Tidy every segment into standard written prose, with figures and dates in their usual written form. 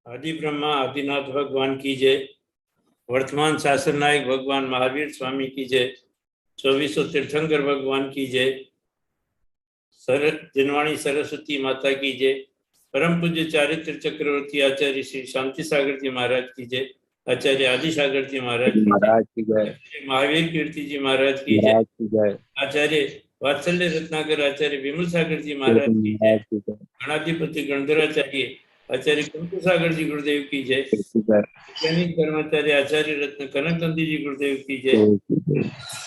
आदि ब्रह्मा आदिनाथ भगवान की जय। वर्तमान शासन नायक भगवान महावीर स्वामी की जय। 2400 तीर्थंकर भगवान की जय। जिनवाणी सरस्वती माता की जय। परम पूज्य चारित्र चक्रवर्ती आचार्य श्री शांति सागर जी महाराज की जय। आचार्य आदि सागर जी महाराज की जय। महावीर कीर्ति जी महाराज की जय। आचार्य वात्सल्य रत्नाकर आचार्य विमल सागर जी महाराज की जय। गणाधिपति गणधराचार्य आचार्य कुंतु सागर जी गुरुदेव की जय। वैज्ञानिक धर्माचार्य आचार्य रत्न कनक नंदी जी गुरुदेव की जय।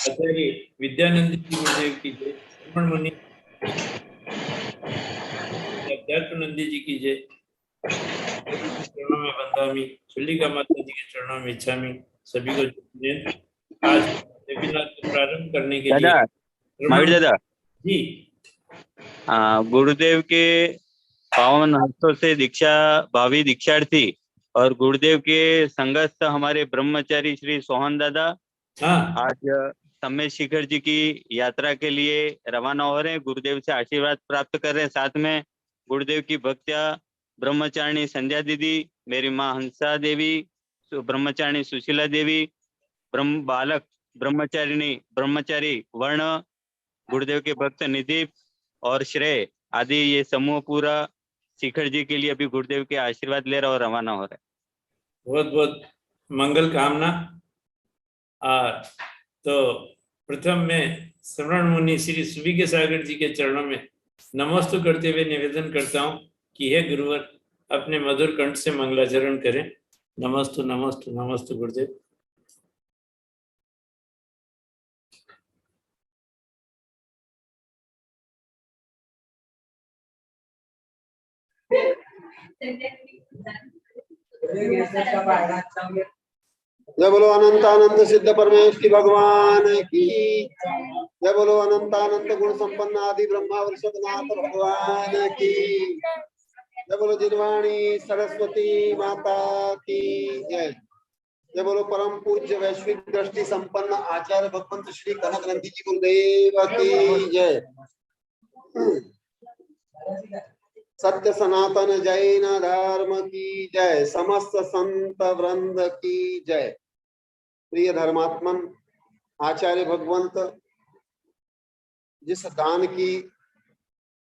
आचार्य विद्यानंद जी गुरुदेव की जय। श्रवण मुनि अध्यात्म नंदी जी की जय। चरणों में बंदामी, चंडिका माता जी के चरणों में इच्छामी। सभी को आज वेबिनार को प्रारंभ करने के लिए महावीर दादा जी गुरुदेव के पावन हस्तों से दीक्षा भावी दीक्षार्थी और गुरुदेव के संगस्थ हमारे ब्रह्मचारी श्री सोहन दादा आज सम्मेद शिखर जी की यात्रा के लिए रवाना हो रहे हैं। गुरुदेव से आशीर्वाद प्राप्त कर रहे हैं। साथ में गुरुदेव की भक्त्या ब्रह्मचारिणी संध्या दीदी, मेरी माँ हंसा देवी, ब्रह्मचारिणी सुशीला देवी, बालक ब्रह्मचारी वर्ण, गुरुदेव के भक्त निधि और श्रेय आदि ये समूह पूरा शिखर जी के लिए अभी गुरुदेव के आशीर्वाद ले रहा और रवाना हो रहा है। बहुत बहुत मंगल कामना। तो प्रथम में श्रवण मुनि श्री सुविज्ञ सागर जी के चरणों में नमस्तु करते हुए निवेदन करता हूं कि हे गुरुवर अपने मधुर कंठ से मंगलाचरण करें। नमस्तु नमस्तु नमस्तु गुरुदेव। जय बोलो अनंत अनंत सिद्ध परमेश्वरी भगवान की। जय बोलो अनंत अनंत गुण संपन्न आदि ब्रह्मा वृषभनाथ भगवान की। जय बोलो जिनवाणी सरस्वती माता की जय। जय बोलो परम पूज्य वैश्विक दृष्टि संपन्न आचार्य भगवंत श्री कनक नंदी जी गुरुदेव की जय। सत्य सनातन जैन धर्म की जय। समस्त संत वृंद की जय। प्रिय धर्मात्मन आचार्य भगवंत जिस दान की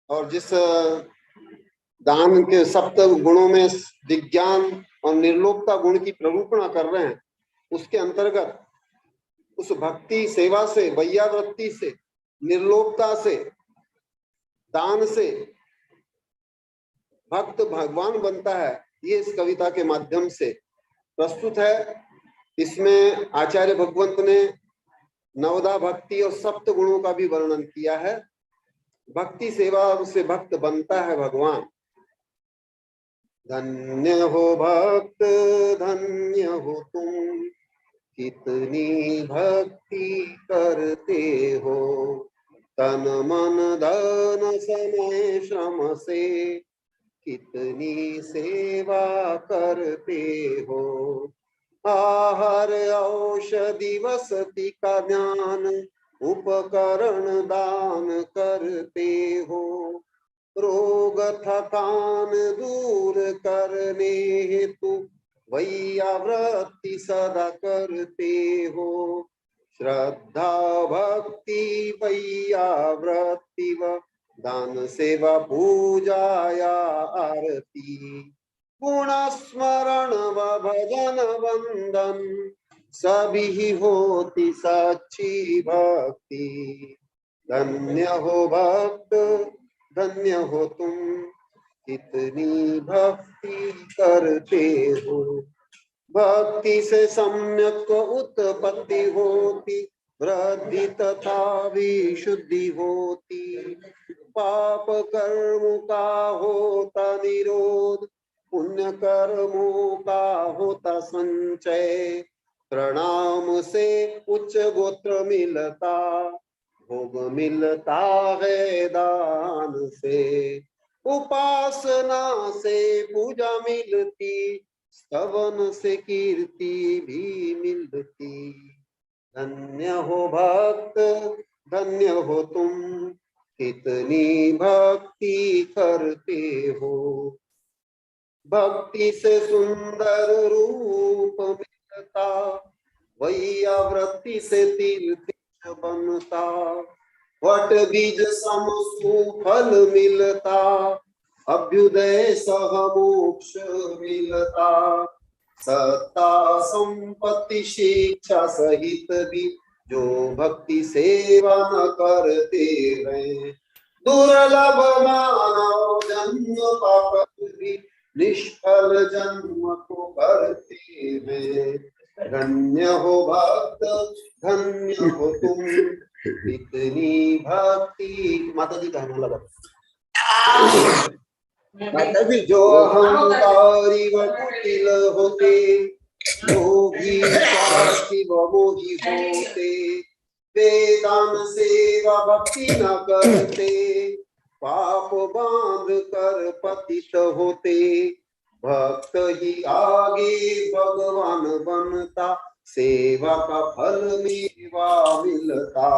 और जिस दान के सप्त गुणों में विज्ञान और निर्लोकता गुण की प्ररूपणा कर रहे हैं, उसके अंतर्गत उस भक्ति सेवा से, वैयावृत्ति से, निर्लोकता से, दान से भक्त भगवान बनता है, ये इस कविता के माध्यम से प्रस्तुत है। इसमें आचार्य भगवंत ने नवदा भक्ति और सप्त गुणों का भी वर्णन किया है। भक्ति सेवा से भक्त बनता है भगवान। धन्य हो भक्त धन्य हो तुम, कितनी भक्ति करते हो, तन मन धन समय श्रम से कितनी सेवा करते हो। आहार औषधि वसति का ज्ञान उपकरण दान करते हो। रोग थकान दूर करने हेतु वैयावृत्ति सदा करते हो। श्रद्धा भक्ति वैयावृत्ति व दान सेवा पूजा या आरती, गुण स्मरण व भजन वंदन सभी होती सच्ची भक्ति। धन्य हो भक्त धन्य हो तुम, कितनी भक्ति करते हो। भक्ति से सम्यक उत्पत्ति होती, वृद्धि तथा विशुद्धि होती। पाप कर्म का होता निरोध, पुण्य कर्मों का होता संचय। प्रणाम से उच्च गोत्र मिलता, भोग मिलता है दान से। उपासना से पूजा मिलती, स्तवन से कीर्ति भी मिलती। धन्य हो भक्त धन्य हो तुम, कितनी भक्ति करते हो। भक्ति से सुंदर रूप मिलता, वैयावृत्ति से तीर्थ बनता, वट बीज सम सुफल मिलता, अभ्युदय सह मोक्ष मिलता, सत्ता संपत्ति शिक्षा सहित भी जो भक्ति सेवा न करते हैं, दुर्लभ मानव जन्म पाप भी निष्फल जन्म को करते हैं। धन्य हो भक्त, धन्य हो तुम, इतनी भक्ति। माता जी कहने लगा, माता जी जो अहंकारी व कुटिल होते, लोभी स्वार्थी व मोही होते, वेदान सेवा भक्ति न करते, पाप बांध कर पतित होते, भक्त ही आगे भगवान बनता, सेवा का फल मेवा मिलता,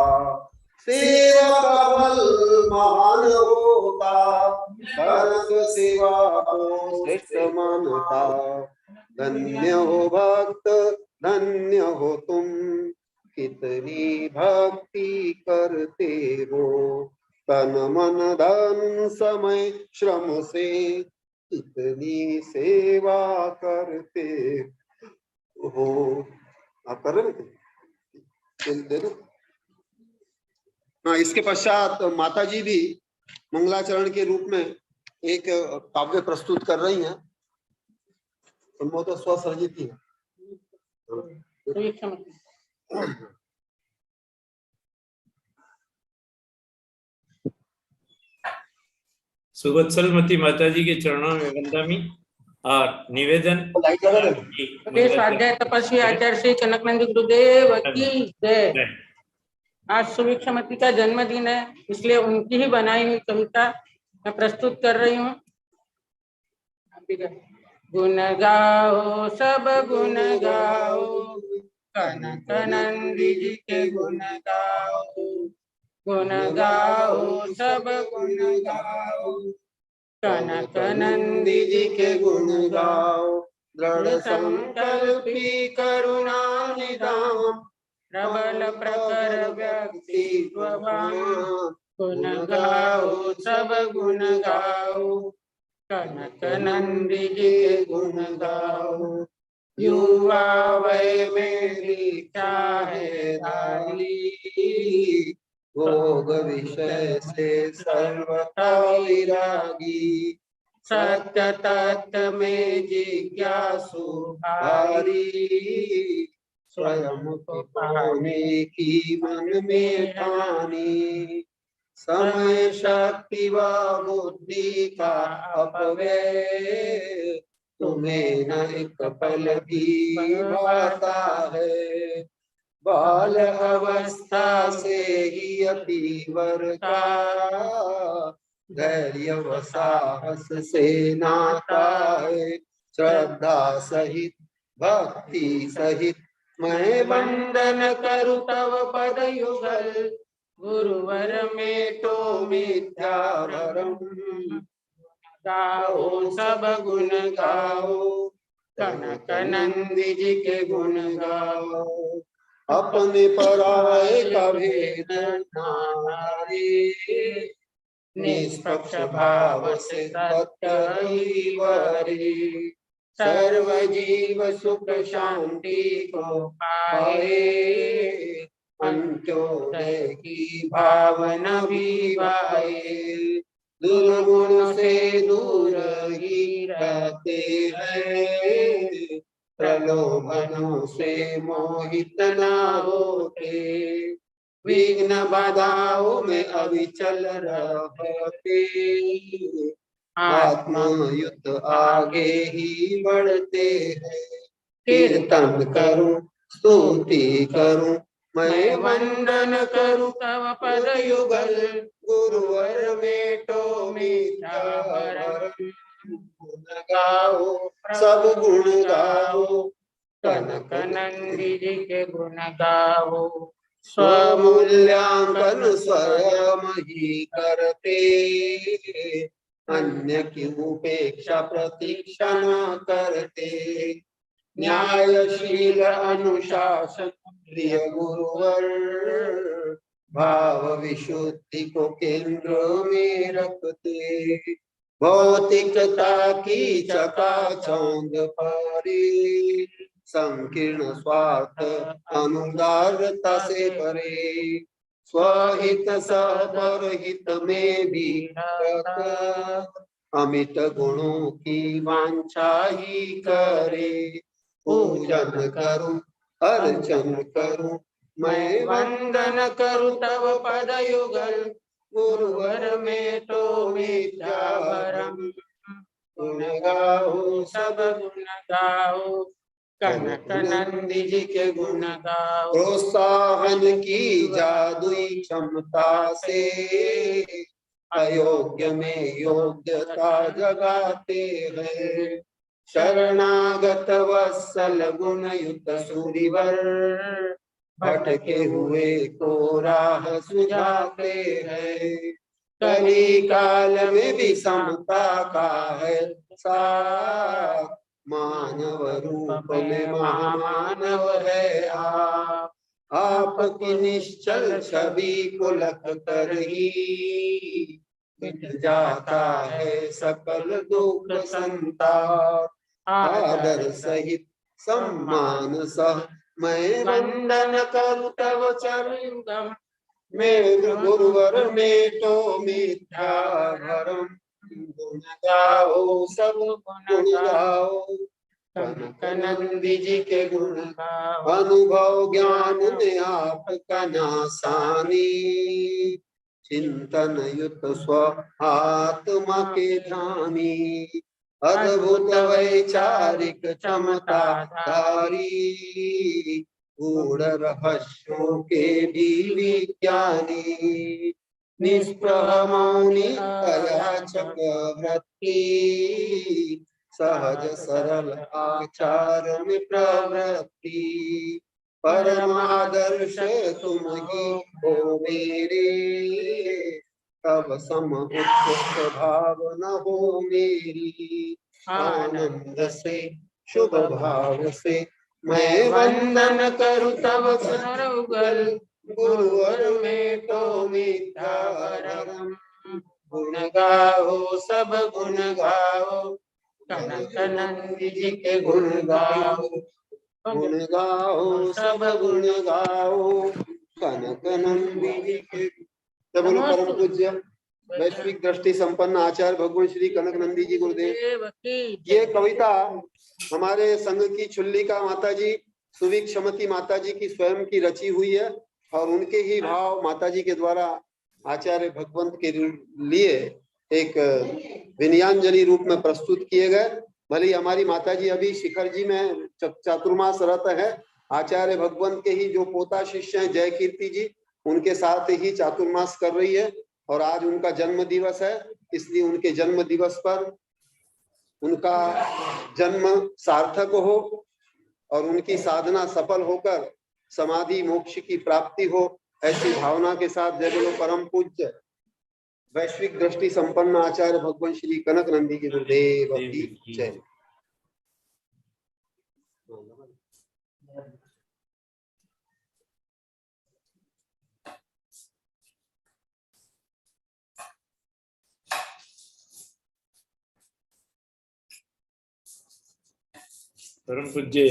सेवा का फल महान होता, कर्क सेवा को श्रेष्ठ मानता। धन्य हो भक्त, धन्य हो तुम, कितनी भक्ति करते हो, तन मन धन समय श्रम से इतनी सेवा करते हो। आप कर रहे थे? हाँ, इसके पश्चात माता जी भी मंगलाचरण के रूप में एक काव्य प्रस्तुत कर रही हैं, वो तो स्वसर्जित ही है। सुवत्सलमती माता जी के चरणों में वंदनी और निवेदन। स्वाध्याय तपस्वी आचार्य श्री कनकनंदी गुरुदेव की जय। आज सुवीक्षामती का जन्मदिन है, इसलिए उनकी ही बनाई हुई कविता मैं प्रस्तुत कर रही हूँ। गुण गाओ सब गुण गाओ, कनकनंदी जी के गुण गाओ, गुण गाओ सब गुण गाओ, कनकनंदी जी के गुण गाओ। दृढ़ संकल्पी करुणा निधान, प्रबल प्रखर व्यक्ति स्वभान, गुण गाओ सब गुण गाओ, कनकनंदी जी के गुण गाओ। युवा वय में दीक्षा है धारी, भोग विषय से सर्वथा विरागी, सत्य तत्व में जिज्ञासु भारी, स्वयं को पाने की मन में ठानी, समय शक्ति व बुद्धि का अपव्यय, तुम्हें न एक पल भी भाता है। बाल अवस्था से ही अतीवर का, धैर्य व साहस से नाता है। श्रद्धा सहित भक्ति सहित मैं वंदन करूं तव पद युगल, गुरुवर में तो मिथ्या भरम। गाओ सब गुण गाओ, कनकनंदी जी के गुण गाओ। अपने पराये का भेद नारे, निष्पक्ष भाव से सत्य ही वरे, सर्व जीव सुख शांति को पाए, अंत्योदय की भावना भी वाए। दुर्गुण से दूर ही रहते हैं, प्रलोभनों से मोहित न होते, विघ्न बाधाओं में अविचल रहते, आत्मा युद्ध आगे ही बढ़ते हैं। कीर्तन करूं स्तुति करूं मैं वंदन करूं तव पद युगल, गुरुवर में तो मीठा भरम। गुण गाओ सब गुण गाओ, कनकनंदी जी के गुण गाओ। स्वमूल्यांकन स्वयं ही करते, अन्य की उपेक्षा प्रतीक्षा न करते। न्यायशील अनुशासन प्रिय गुरुवर, भाव विशुद्धि को केंद्र में रखते। भौतिकता की चकाचौंध पारी, संकीर्ण स्वार्थ अनुदारता से परे। स्वहित सह हित में भी रत, अमित गुणों की वांछा ही करे। पूजन करूं अर्चन करूं मैं वंदन करूं तव पद युगल, गुरुवर में तो मिथ्या भरम। गुण गाओ सब गुण गाओ, कनक नंदी जी के गुण गाओ। प्रोत्साहन की जादुई क्षमता से, अयोग्य में योग्यता जगाते हैं। शरणागत वत्सल गुण युक्त सूरिवर, भटके हुए को राह सुझाते हैं। कली काल में भी समता का है साथ, मानव रूप में महामानव है आपकी निश्चल छवि को लख कर ही, मिट जाता है सकल दुख संताप। आदर सहित सम्मान सह मैं वंदन करूं तव चरणम, मेरे गुरुवर में तो मिथ्या भरम। गुण गाओ सब गुण गाओ, कनक नंदी जी के गुण गाओ। अनुभव ज्ञान में आपका नासानी, चिंतन युक्त स्व आत्मा के ध्यानी। अद्भुत वैचारिक क्षमता धारी, गूढ़ रहस्यों के भी विज्ञानी। निष्प्रह मौनी दया चक्रवर्ती, सहज सरल आचार में प्रवृत्ति। परम आदर्श तुम ही हो मेरे, तब सम उच्च भाव न हो मेरी। आनंद से शुभ भाव से मैं वंदन करूं तब सरोगल, गुरुवर में तो मिथ्या भरम। गुण गाओ सब गुण गाओ, कनक नंदी जी के गुण गाओ। गुण गाओ सब गुण गाओ, कनक नंदी जी के। बोलो परम पूज्य वैश्विक दृष्टि संपन्न आचार्य भगवान श्री कनक नंदी जी गुरुदेव। ये कविता हमारे संघ की छुल्लिका माता जी, सुविक्षमती माता जी की स्वयं की रची हुई है, और उनके ही भाव माता जी के द्वारा आचार्य भगवंत के लिए एक विनयांजलि रूप में प्रस्तुत किए गए। भले हमारी माता जी अभी शिखर जी में चातुर्मास रत है, आचार्य भगवंत के ही जो पोता शिष्य हैं जय कीर्ति जी, उनके साथ ही चातुर्मास कर रही है। और आज उनका जन्म दिवस है, इसलिए उनके जन्म दिवस पर उनका जन्म सार्थक हो और उनकी साधना सफल होकर समाधि मोक्ष की प्राप्ति हो, ऐसी भावना के साथ जय बोलो परम पूज्य वैश्विक दृष्टि संपन्न आचार्य भगवान श्री कनक नंदी जी गुरुदेव की जय। परम पूज्य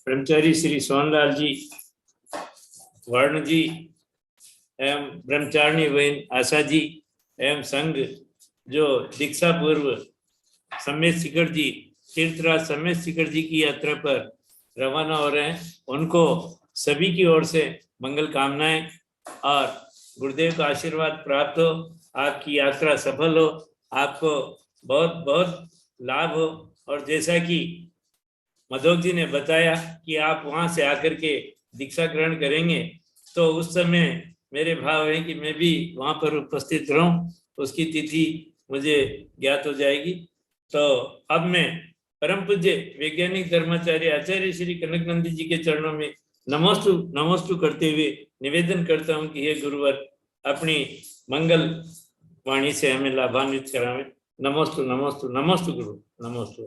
ब्रह्मचारी श्री सोहनलाल जी वर्ण जी एवं ब्रह्मचारिणी बहन आशा जी एवं संघ जो दीक्षा पूर्व सम्मेद शिखर जी तीर्थराज सम्मेद शिखर जी की यात्रा पर रवाना हो रहे हैं, उनको सभी की ओर से मंगल कामनाएं और गुरुदेव का आशीर्वाद प्राप्त हो, आपकी यात्रा सफल हो, आपको बहुत बहुत लाभ हो। और जैसा कि मधोक जी ने बताया कि आप वहां से आकर के दीक्षा ग्रहण करेंगे, तो उस समय मेरे भाव है कि मैं भी वहां पर उपस्थित रहूं, उसकी तिथि मुझे ज्ञात हो जाएगी। तो अब मैं परम पूज्य वैज्ञानिक धर्माचार्य आचार्य श्री कनक नंदी जी के चरणों में नमोस्तु नमोस्तु करते हुए निवेदन करता हूं कि हे गुरुवर, अपनी मंगल वाणी से हमें लाभान्वित करावे। नमोस्तु नमोस्तु नमोस्तु गुरु नमोस्तु।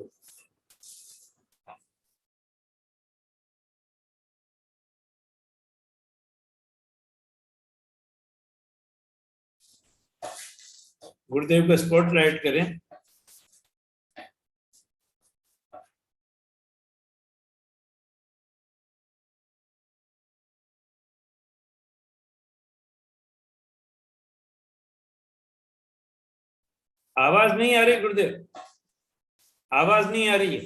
गुरुदेव को स्पॉटलाइट करें। आवाज नहीं आ रही गुरुदेव, आवाज नहीं आ रही है।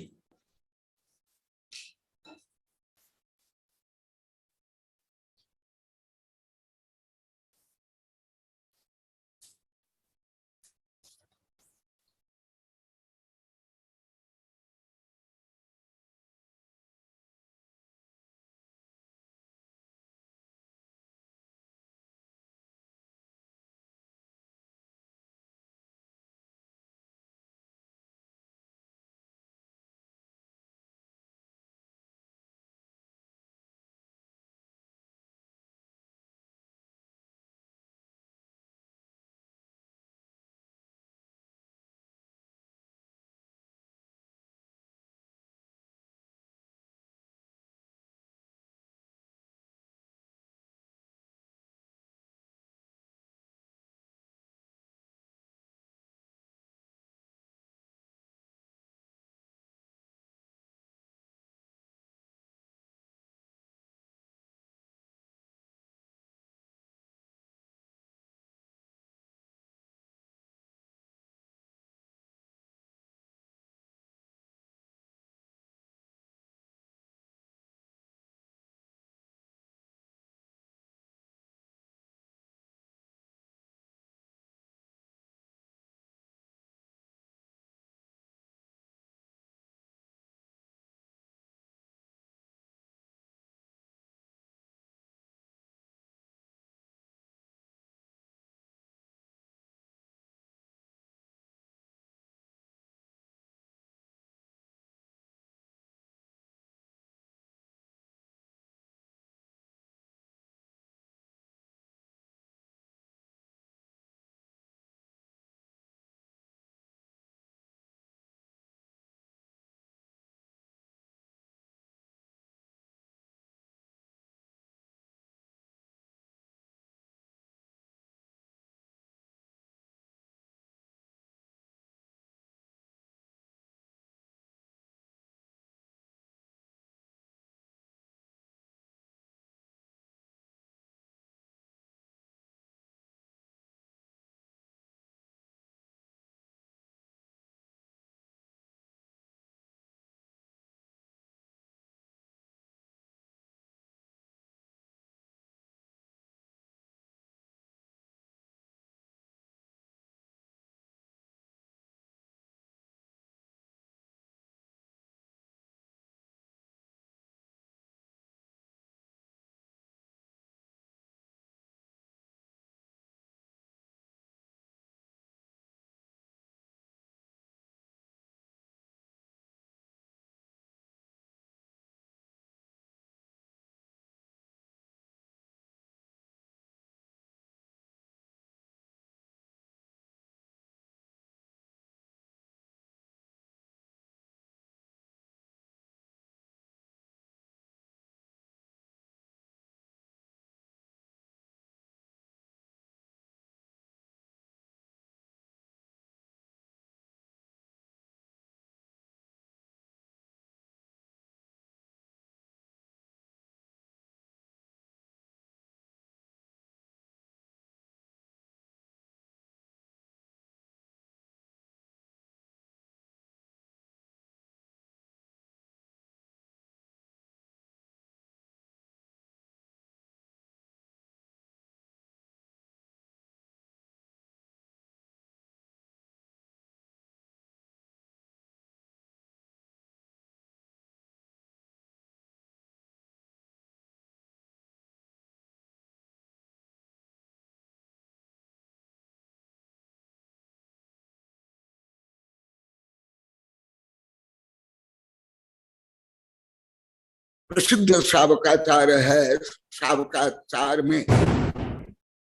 प्रसिद्ध शावकाचार्य है। शावकाचार में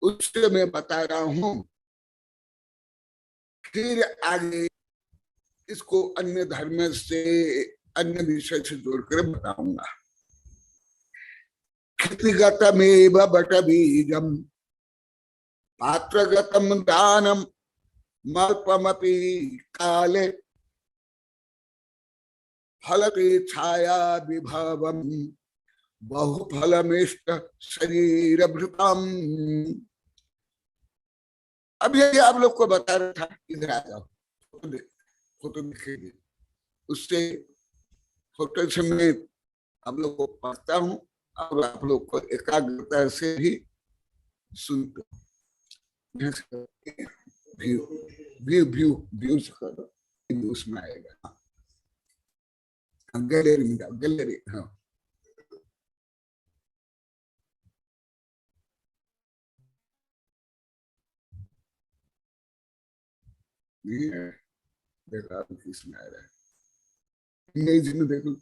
उससे मैं बता रहा हूं। फिर आगे इसको अन्य धर्म से, अन्य विषय से जोड़कर बताऊंगा। क्षितिगतमेव बटबीजम पात्रगतम दानम मल्पमपि काले फलते छाया विभवम बहुफलमिष्ट शरीर भृतम। अब ये आप लोग को बता रहा था, इधर आ जाओ, फोटो दिखेगी, उससे फोटो से मैं आप लोग को पढ़ता हूँ और आप लोग को एकाग्रता से भी सुनते। व्यू व्यू व्यू व्यू से करो, उसमें आएगा। गैलरी में जाओ, गैलरी। हाँ, देखो किसमें आ रहा है, इमेज में देखो।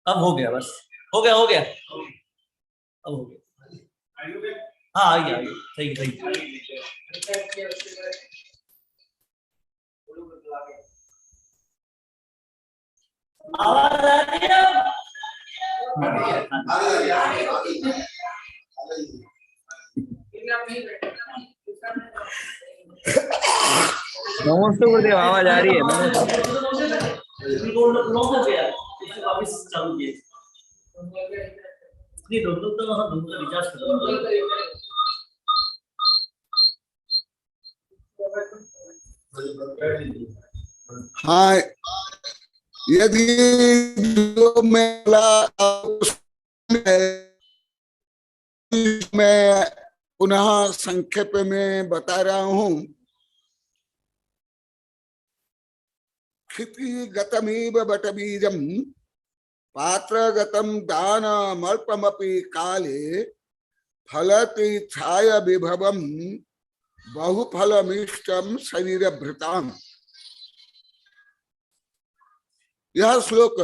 अब हो गया, बस हो गया अब हो गया। हाँ आ गया सही सही। आवाज आ रही है? नमस्ते गुरुदेव, आवाज आ रही है? वापस चालू किए नहीं, दोनों रिचार्ज कर। हाँ, यदि जो मैं पुनः संक्षेप में बता रहा हूं। क्षितिगतमिव बटबीजं पात्रगतं दानमल्पमपि काले फलति छाय विभवं बहुफलमिष्टं शरीरभृताम्। यह श्लोक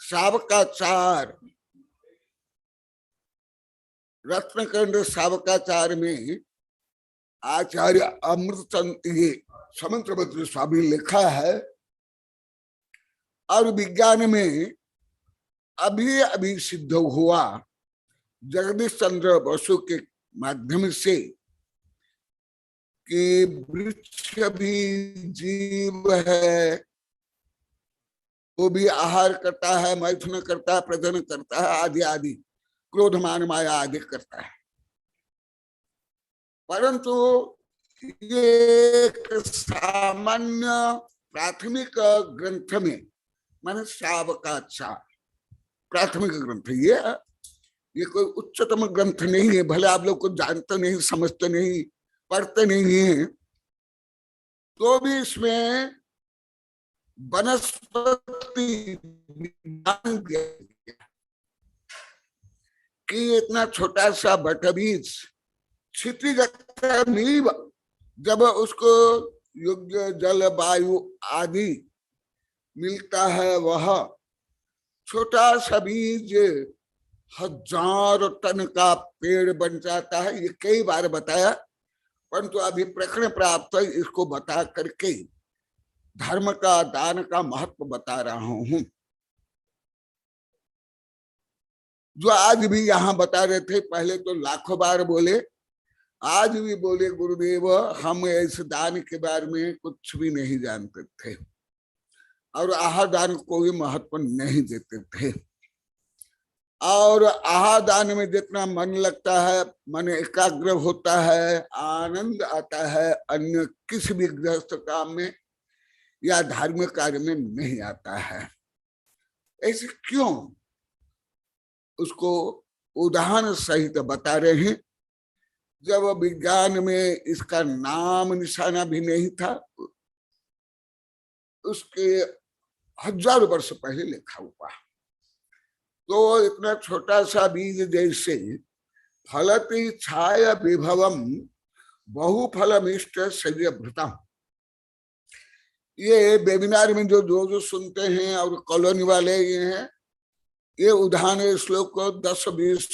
शावकाचार रत्नकंड शावकाचार में आचार्य अमृतचंद ये समंत्रभद्र स्वामी लिखा है, और विज्ञान में अभी अभी सिद्ध हुआ जगदीश चंद्र बसु के माध्यम से कि वृक्ष भी जीव है, वो भी आहार करता है, मैथुन करता है, प्रजनन करता है, आदि आदि, क्रोधमान माया आदि करता है। परंतु ये एक सामान्य प्राथमिक ग्रंथ में, माने शावकाचार प्राथमिक ग्रंथ, ये कोई उच्चतम ग्रंथ नहीं है। भले आप लोग को जानते नहीं, समझते नहीं, पढ़ते नहीं है, तो भी इसमें वनस्पति विज्ञान कि इतना छोटा सा बटबीज क्षितिगतमिव, जब उसको योग्य जल वायु आदि मिलता है, वह छोटा सा बीज 1000 टन का पेड़ बन जाता है। ये कई बार बताया, परंतु अभी प्रकरण प्राप्त इसको बता करके धर्म का, दान का महत्व बता रहा हूं। जो आज भी यहाँ बता रहे थे, पहले तो लाखों बार बोले, आज भी बोले गुरुदेव हम इस दान के बारे में कुछ भी नहीं जानते थे और आहार दान को भी महत्व नहीं देते थे। और आहार दान में जितना मन लगता है, मन एकाग्र होता है, आनंद आता है, अन्य किसी भी गृहस्थ काम में या धार्मिक कार्य में नहीं आता है। ऐसे क्यों? उसको उदाहरण सहित बता रहे हैं। जब विज्ञान में इसका नाम निशाना भी नहीं था, उसके 1000 वर्ष पहले लिखा हुआ, तो इतना छोटा सा बीज जैसे फलति छाय विभवम बहुफलमिष्ट शरीरभृतम्। ये वेबिनार में जो सुनते हैं और कॉलोनी वाले ये हैं, ये उदाहरण श्लोक को 10-20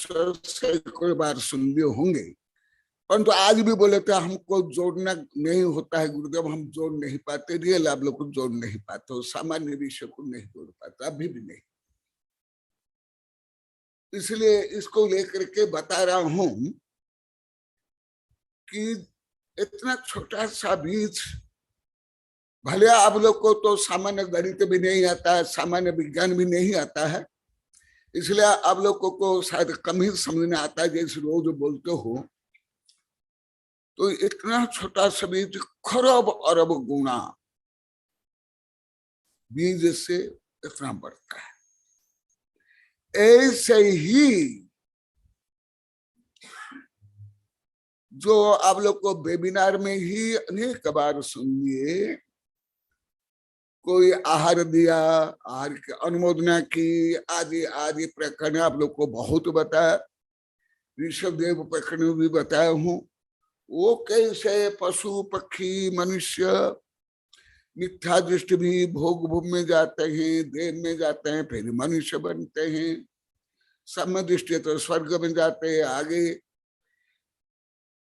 सैकड़ों बार सुन लिए होंगे, परंतु आज भी बोले थे हमको जोड़ना नहीं होता है गुरुदेव, हम जोड़ नहीं पाते, रियल आप लोग को जोड़ नहीं पाते, सामान्य विषय को नहीं जोड़ पाते, अभी भी नहीं। इसलिए इसको लेकर के बता रहा हूं कि इतना छोटा सा बीज, भले आप लोग को तो सामान्य गणित भी नहीं आता है, सामान्य विज्ञान भी नहीं आता है, इसलिए आप लोगों को शायद कम ही समझ में आता है, जैसे रोज बोलते हो। तो इतना छोटा सा बीज खरब अरब गुना बीज से इतना बढ़ता है। ऐसे ही जो आप लोग को वेबिनार में ही अनेक बार सुनिए, कोई आहार दिया, आहार की अनुमोदना की, आदि आदि प्रकरण आप लोग को बहुत बताया, ऋषभ देव प्रकरण भी बताया हूं। वो कैसे पशु पक्षी मनुष्य मिथ्या दृष्टि भी भोग भूम में जाते हैं, देह में जाते हैं, फिर मनुष्य बनते हैं। सम्य दृष्टि तो स्वर्ग में जाते हैं, आगे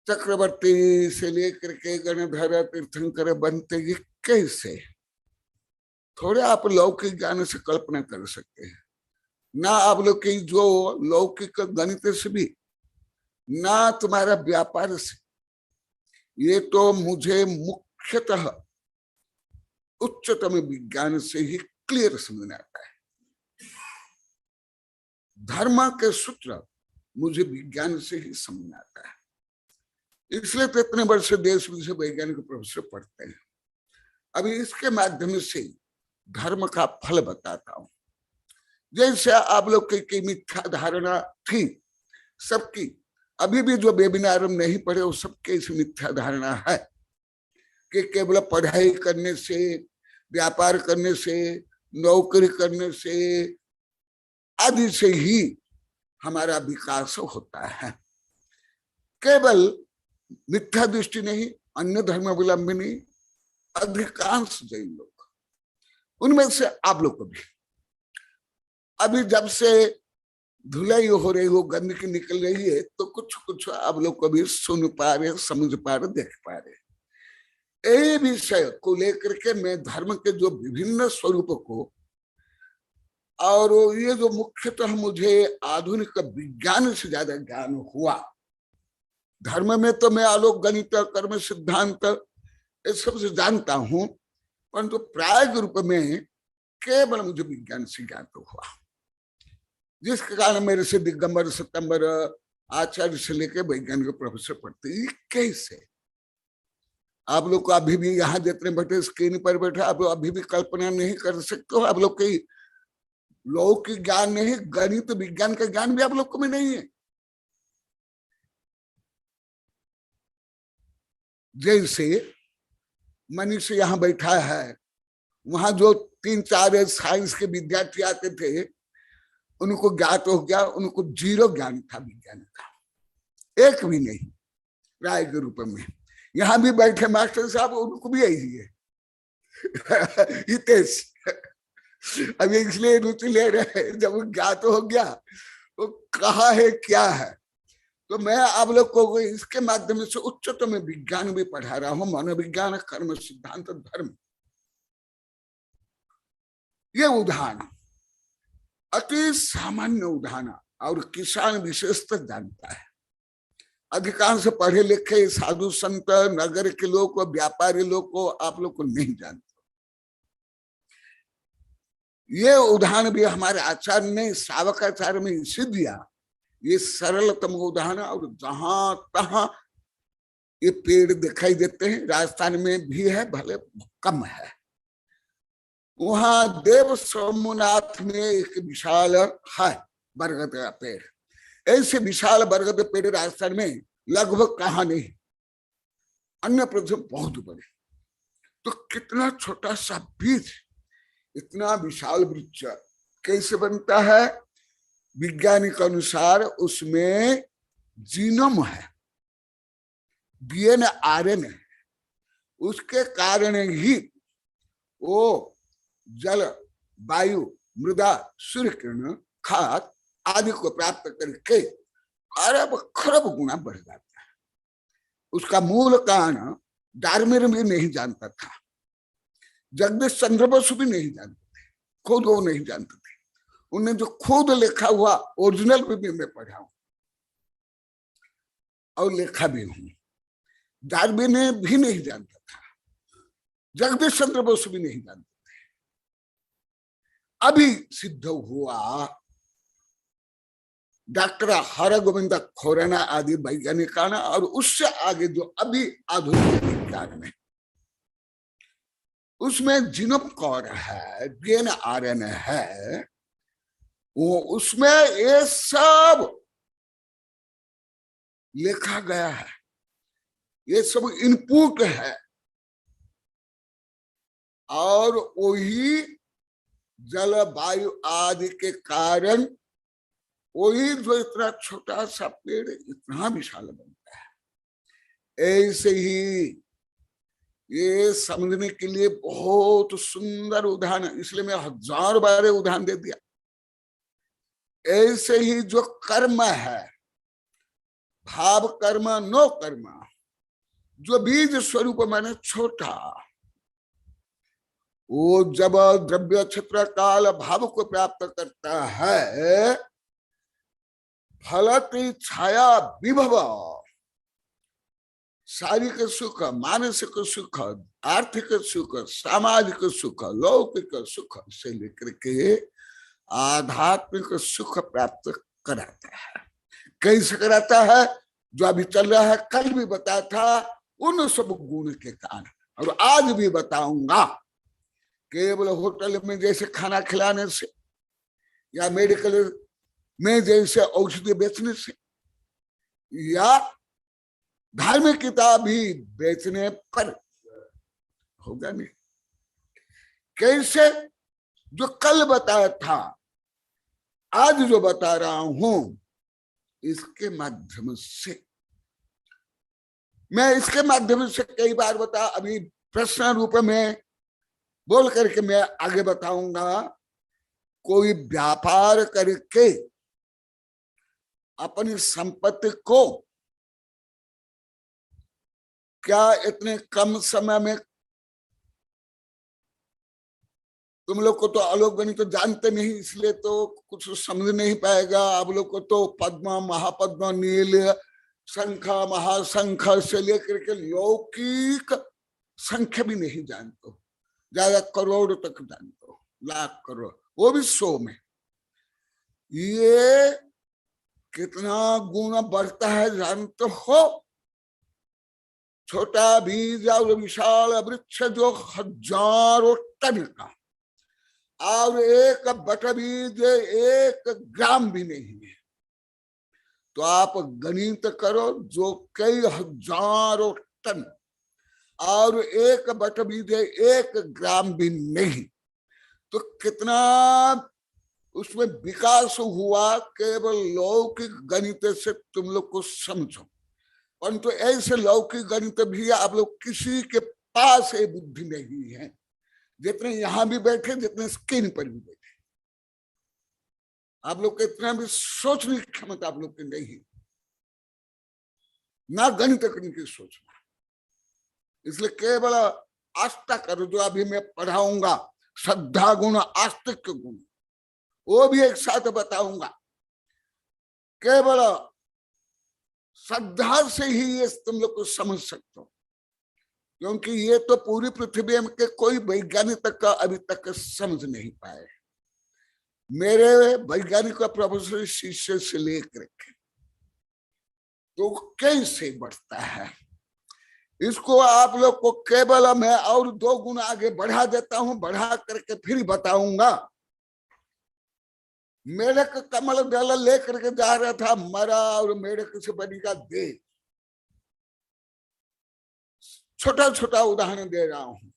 चक्रवर्ती से लेकर के गणधर तीर्थंकर बनते हैं। कैसे? थोड़े आप लौकिक ज्ञान से कल्पना कर सकते हैं ना, आप लोग की जो लौकिक गणित से भी ना, तुम्हारा व्यापार से। ये तो मुझे मुख्यतः उच्चतम विज्ञान से ही क्लियर समझ में आता है। धर्म के सूत्र मुझे विज्ञान से ही समझ में आता है। इसलिए तो इतने वर्ष देश विदेश वैज्ञानिक प्रोफेसर पढ़ते हैं। अभी इसके माध्यम से धर्म का फल बताता हूं। जैसे आप लोग की मिथ्या धारणा थी सबकी, अभी भी जो वेबिनार नहीं पढ़े वो सबके इस मिथ्या धारणा है कि केवल पढ़ाई करने से, व्यापार करने से, नौकरी करने से आदि से ही हमारा विकास होता है। केवल मिथ्या दृष्टि नहीं, अन्य धर्मावलंबी अधिकांश जैन लोग, उनमें से आप लोग को भी अभी जब से धुलाई हो रही हो, गंदगी निकल रही है, तो कुछ कुछ आप लोग को भी सुन पा रहे, समझ पा रहे, देख पा रहे। ये विषय को लेकर के मैं धर्म के जो विभिन्न स्वरूपों को, और ये जो मुख्यतः मुझे आधुनिक विज्ञान से ज्यादा ज्ञान हुआ। धर्म में तो मैं आलोक गणित, कर्म सिद्धांत ये सब से जानता हूं, परंतु प्रायोग रूप में केवल मुझे विज्ञान से ज्ञान हुआ, जिसके कारण मेरे से दिगंबर सितंबर आचार्य से लेकर वैज्ञानिक प्रोफेसर पढ़ते। कैसे? आप लोग को अभी भी यहाँ जितने बैठे स्क्रीन पर बैठे, आप लोग अभी भी कल्पना नहीं कर सकते हो। आप लोग के लौकिक ज्ञान नहीं, गणित विज्ञान का ज्ञान भी आप लोग को में नहीं है। जैसे मनुष्य यहाँ बैठा है, वहां जो 3-4 साइंस के विद्यार्थी आते थे, उनको ज्ञात हो गया, उनको 0 ज्ञान था विज्ञान का, एक भी नहीं राय के रूप में। यहाँ भी बैठे मास्टर साहब, उनको भी यही है हितेश। अभी इसलिए रुचि ले रहे हैं, जब ज्ञात हो गया वो कहा है क्या है। तो मैं आप लोग को इसके माध्यम से उच्चतम विज्ञान भी पढ़ा रहा हूं, मनोविज्ञान, कर्म सिद्धांत, धर्म। ये उदाहरण अति सामान्य उदाहरण, और किसान विशेषतः जानता है। अधिकांश पढ़े लिखे साधु संत, नगर के लोग को, व्यापारी लोग को आप लोग को नहीं जानते। ये उदाहरण भी हमारे आचार्य ने श्रावकाचार्य में इसे दिया। ये सरलतम उदाहरण, और जहां तहां ये पेड़ दिखाई देते हैं, राजस्थान में भी है, भले कम है। वहां देव सोमनाथ में एक विशाल है बरगद का पेड़। ऐसे विशाल बरगद पेड़ राजस्थान में लगभग कहाँ नहीं, अन्य प्रदेश में बहुत बड़े। तो कितना छोटा सा बीज इतना विशाल वृक्ष कैसे बनता है? विज्ञानिक अनुसार उसमें जीनोम है, डीएनए, आरएनए है। उसके कारण ही वो जल, वायु, मृदा, सूर्य किरण, खाद आदि को प्राप्त करके अरब खरब गुना बढ़ जाता है। उसका मूल कारण डार्विन भी नहीं जानता था, जगदीश चंद्र बसु भी नहीं जानते थे, खुद वो नहीं जानते थे। उन्हें जो खुद लिखा हुआ ओरिजिनल भी मैं पढ़ा हूं और लिखा भी हूं। डार्विन भी नहीं जानता था, जगदीश चंद्र बसु भी नहीं जानते थे। अभी सिद्ध हुआ डॉक्टर हरगोविंद खुराना आदि वैज्ञानिक, और उससे आगे जो अभी आधुनिक विज्ञान में, उसमें जीनोम कोड है, डीएनए, आरएनए है, वो उसमें ये सब लिखा गया है। ये सब इनपुट है, और वही जलवायु आदि के कारण वही जो इतना छोटा सा पेड़ इतना विशाल बनता है। ऐसे ही ये समझने के लिए बहुत सुंदर उदाहरण, इसलिए मैं 1000 बार उदाहरण दे दिया। ऐसे ही जो कर्म है, भाव कर्म, नो कर्म, जो बीज स्वरूप माने छोटा, वो जब द्रव्य क्षेत्र काल भाव को प्राप्त करता है, फलती छाया विभव, शारीरिक सुख, मानसिक सुख, आर्थिक सुख, सामाजिक सुख, लौकिक सुख से लेकर के आध्यात्मिक सुख प्राप्त कराता है। कैसे कराता है? जो अभी चल रहा है, कल भी बताया था, उन सब गुण के कारण, और आज भी बताऊंगा। केवल होटल में जैसे खाना खिलाने से या मेडिकल में जैसे औषधि बेचने से या धार्मिक किताब भी बेचने पर होगा नहीं। कैसे? जो कल बताया था, आज जो बता रहा हूं, इसके माध्यम से, मैं इसके माध्यम से कई बार बता, अभी प्रश्न रूप में बोल करके मैं आगे बताऊंगा। कोई व्यापार करके अपनी संपत्ति को क्या इतने कम समय में, तुम लोग को तो आलोक गणित तो जानते नहीं, इसलिए तो कुछ समझ नहीं पाएगा। आप लोग को तो पद्म, महापद्म, नील, शंख, महाशंख से लेकर के लौकिक संख्या भी नहीं जानते, ज्यादा करोड़ तक जानते हो, लाख करोड़, वो भी 100 में। ये कितना गुना बढ़ता है जानते हो? छोटा बीज और विशाल वृक्ष जो 1000 टन का, और एक बटा बीज 1 ग्राम भी नहीं है, तो आप गणित करो, जो कई 1000 टन और एक बटा बीज 1 ग्राम भी नहीं, तो कितना उसमें विकास हुआ। केवल लौकिक गणित से तुम लोग को समझो, परंतु तो ऐसे लौकिक गणित भी आप लोग किसी के पास ये बुद्धि नहीं है, जितने यहां भी बैठे, जितने स्क्रीन पर भी बैठे, आप लोग को इतना भी सोचने की क्षमता आप लोग की नहीं, ना गणित की सोचना। इसलिए केवल आस्था करो, जो अभी मैं पढ़ाऊंगा, श्रद्धा गुण, आस्तिक गुण, वो भी एक साथ बताऊंगा। केवल श्रद्धा से ही ये तुम लोग को समझ सकते हो, क्योंकि ये तो पूरी पृथ्वी में के कोई वैज्ञानिक तक अभी तक समझ नहीं पाए। मेरे वैज्ञानिक प्रोफेसर शिष्य से लेकर के तो कैसे बढ़ता है, इसको आप लोग को केवल मैं और 2 गुण आगे बढ़ा देता हूं, बढ़ा करके फिर बताऊंगा। मेढक कमल दल लेकर के जा रहा था, मरा, और मेढक से बनेगा देह। छोटा छोटा उदाहरण दे रहा हूं।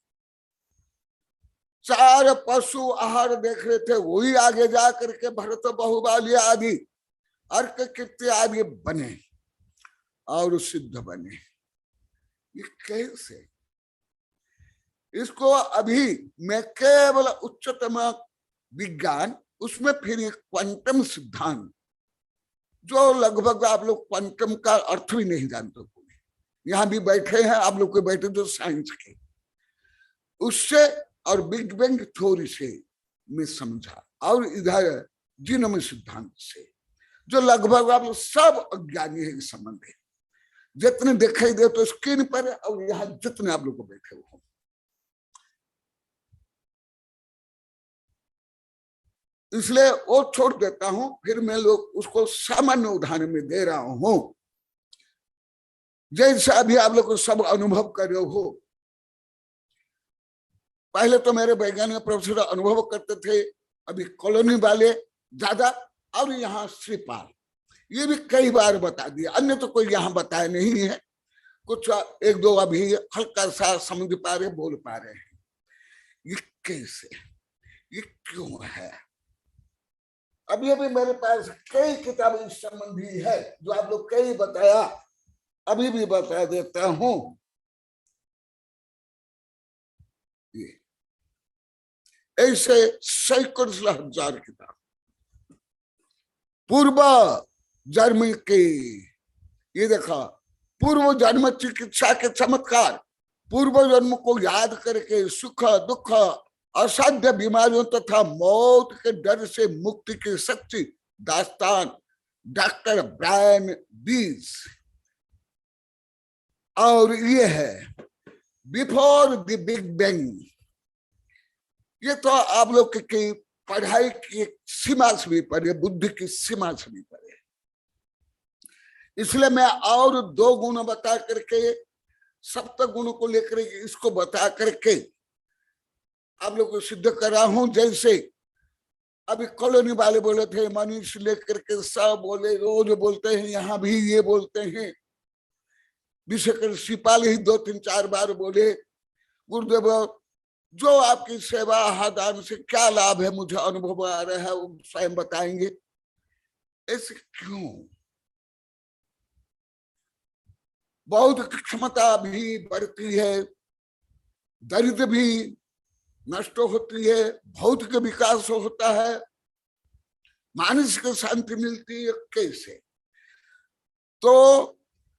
4 पशु आहार देख रहे थे, वही आगे जा करके भरत, बहुबाली आदि, अर्क, कीर्ति आदि बने और सिद्ध बने। ये कैसे? इसको अभी मैं केवल उच्चतम विज्ञान, उसमें फिर एक क्वांटम सिद्धांत, जो लगभग आप लोग क्वांटम का अर्थ भी नहीं जानते। यहां भी बैठे हैं आप लोग को, बैठे जो साइंस के, उससे और बिग बैंग थ्योरी से मैं समझा, और इधर जीनोम सिद्धांत से, जो लगभग आप लोग सब अज्ञानी है इस संबंध में। जितने दिखाई दे तो स्क्रीन पर, और यहाँ जितने आप लोग को बैठे हो, इसलिए वो छोड़ देता हूं। फिर मैं लोग उसको सामान्य उदाहरण में दे रहा हूं, जैसे अभी आप लोग को सब अनुभव कर रहे हो। पहले तो मेरे वैज्ञानिक प्रोफेसर अनुभव करते थे, अभी कॉलोनी वाले ज्यादा, और यहाँ श्रीपाल, ये भी कई बार बता दिया, अन्य तो कोई यहाँ बताया नहीं है। कुछ 1-2 अभी हल्का सा समझ पा रहे, बोल पा रहे हैं। ये कैसे, ये क्यों है? अभी अभी मेरे पास कई किताबें इस संबंधी है, जो आप लोग कई बताया, अभी भी बता देता हूं। ऐसे सैकड़ों हजार किताब। पूर्व जन्म के, ये देखा, पूर्व जन्म चिकित्सा के चमत्कार, पूर्व जन्म को याद करके सुख दुख असाध्य बीमारियों तथा मौत के डर से मुक्ति की सच्ची दास्तान डॉक्टर ब्रायन बीज। और ये है बिफोर द बिग बैंग। ये तो आप लोग की पढ़ाई की सीमा से भी परे, बुद्धि की सीमा से भी परे, इसलिए मैं और 2 गुण बता करके, सप्त गुण को लेकर इसको बता करके आप लोग को सिद्ध कर रहा हूं। जैसे अभी कॉलोनी वाले बोले थे, मनीष लेकर के सब बोले, रोज बोलते हैं, यहाँ भी ये बोलते हैं, विशेषकर शिपाल ही 2-3-4 बार बोले, गुरुदेव जो आपकी सेवा हादान से क्या लाभ है, मुझे अनुभव आ रहा है, वो स्वयं बताएंगे। ऐसे क्यों? बौद्ध की क्षमता भी बढ़ती है, दरिद्र भी नष्ट होती है, भौतिक विकास होता है, मानसिक शांति मिलती है। कैसे? तो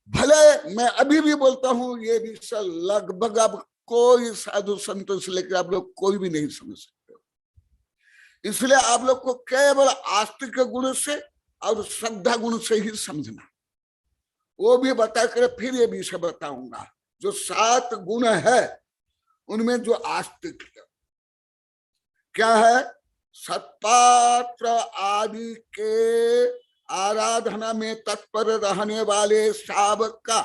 भले मैं अभी भी बोलता हूं, ये विषय लगभग अब कोई साधु संतों से लेकर आप लोग कोई भी नहीं समझ सकते। इसलिए आप लोग को केवल आस्तिक गुण से और श्रद्धा गुण से ही समझना। वो भी बताकर फिर ये विषय बताऊंगा। जो 7 गुण है उनमें जो आस्तिक क्या है, सत्पात्र आदि के आराधना में तत्पर रहने वाले श्रावक का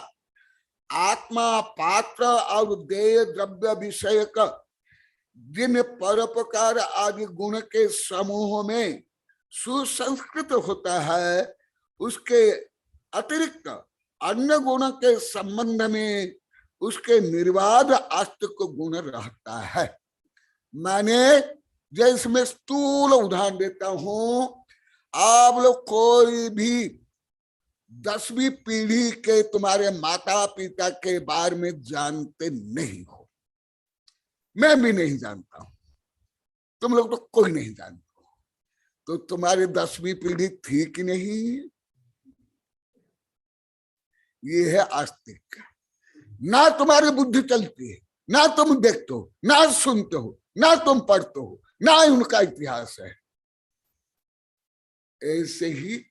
आत्मा, पात्र और देय द्रव्य विषय का जिन परोपकार आदि गुण के समूह में सुसंस्कृत होता है, उसके अतिरिक्त अन्य गुण के संबंध में उसके निर्वाध आस्तिक गुण रहता है। मैंने जैसे मैं स्थूल उदाहरण देता हूं, आप लोग कोई भी 10वीं पीढ़ी के तुम्हारे माता पिता के बारे में जानते नहीं हो, मैं भी नहीं जानता हूं, तुम लोग तो कोई नहीं जानते हो। तो तुम्हारी 10वीं पीढ़ी थी कि नहीं? ये है आस्तिक। ना तुम्हारी बुद्धि चलती है, ना तुम देखते हो, ना सुनते हो, ना तुम पढ़ते हो, ना उनका इतिहास है। ऐसे ही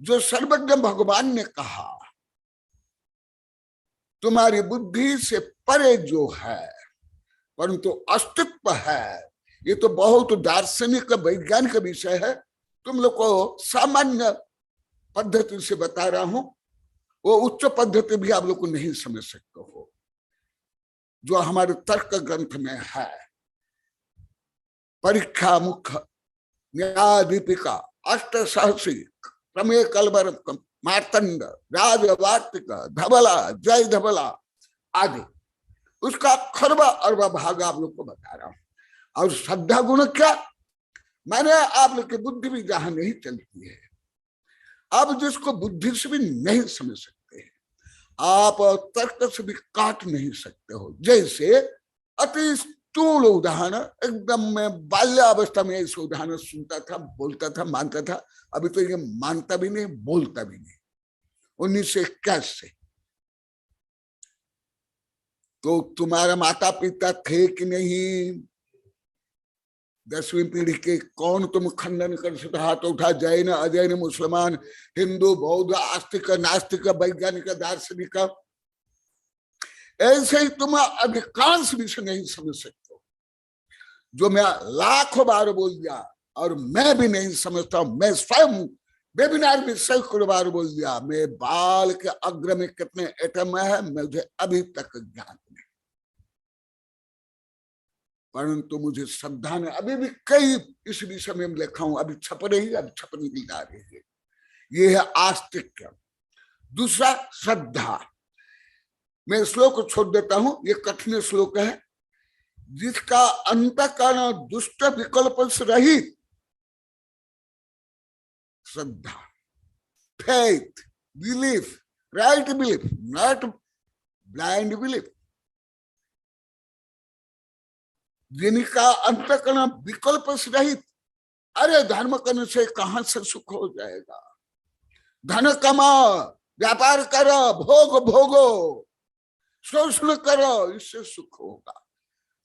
जो सर्वज्ञ भगवान ने कहा, तुम्हारी बुद्धि से परे जो है परंतु अस्तित्व है, ये तो बहुत दार्शनिक वैज्ञानिक विषय है। तुम लोग को सामान्य पद्धति से बता रहा हूं, वो उच्च पद्धति भी आप लोग को नहीं समझ सकते हो, जो हमारे तर्क ग्रंथ में है। परीक्षा मुख, न्यायादीपिका, अष्टसहसी, प्रमेय कलबर, मार्तंड, राजवार्तिक, धबला, जय धबला आदि, उसका खरबा अरबा भाग आप लोग को बता रहा हूं। और श्रद्धा गुण क्या? मैंने आप लोग की बुद्धि भी जहां नहीं चलती है, अब जिसको बुद्धि से भी नहीं समझ सकते हैं, आप तर्क से भी काट नहीं सकते हो। जैसे अति स्थूल उदाहरण, एकदम मैं बाल्यावस्था में ऐसे उदाहरण सुनता था, बोलता था, मानता था। अभी तो ये मानता भी नहीं, बोलता भी नहीं। 1921 से। तो तुम्हारा माता पिता थे कि नहीं? 10वीं पीढ़ी के कौन तुम खंडन कर सकते? हाथ उठा। जैन, अजैन, मुसलमान, हिंदू, बौद्ध, आस्तिक, नास्तिक, वैज्ञानिक, दार्शनिक, ऐसे ही तुम अधिकांश विषय नहीं समझ सकते। जो मैं लाखों बार बोल दिया और मैं भी नहीं समझता हूं, मैं स्वयं वेबिनार में सैकड़ों बार बोल दिया, मैं बाल के अग्र में कितने एटम है मुझे अभी तक ज्ञात नहीं। परंतु मुझे श्रद्धा ने अभी भी कई इस विषय में लिखा हूं, अभी छप रही है, अभी छपने की जा रही है। ये है आस्तिक। दूसरा श्रद्धा। मैं श्लोक छोड़ देता हूं, ये कठिन श्लोक है। जिसका अंतःकरण दुष्ट विकल्प से रहित, श्रद्धा, faith, belief, right belief, not blind belief, जिनका अंतःकरण विकल्प से रहित, अरे धर्म करने से कहां से सुख हो जाएगा। धन कमाओ, व्यापार करो, भोग भोगो, शोषण करो, इससे सुख होगा।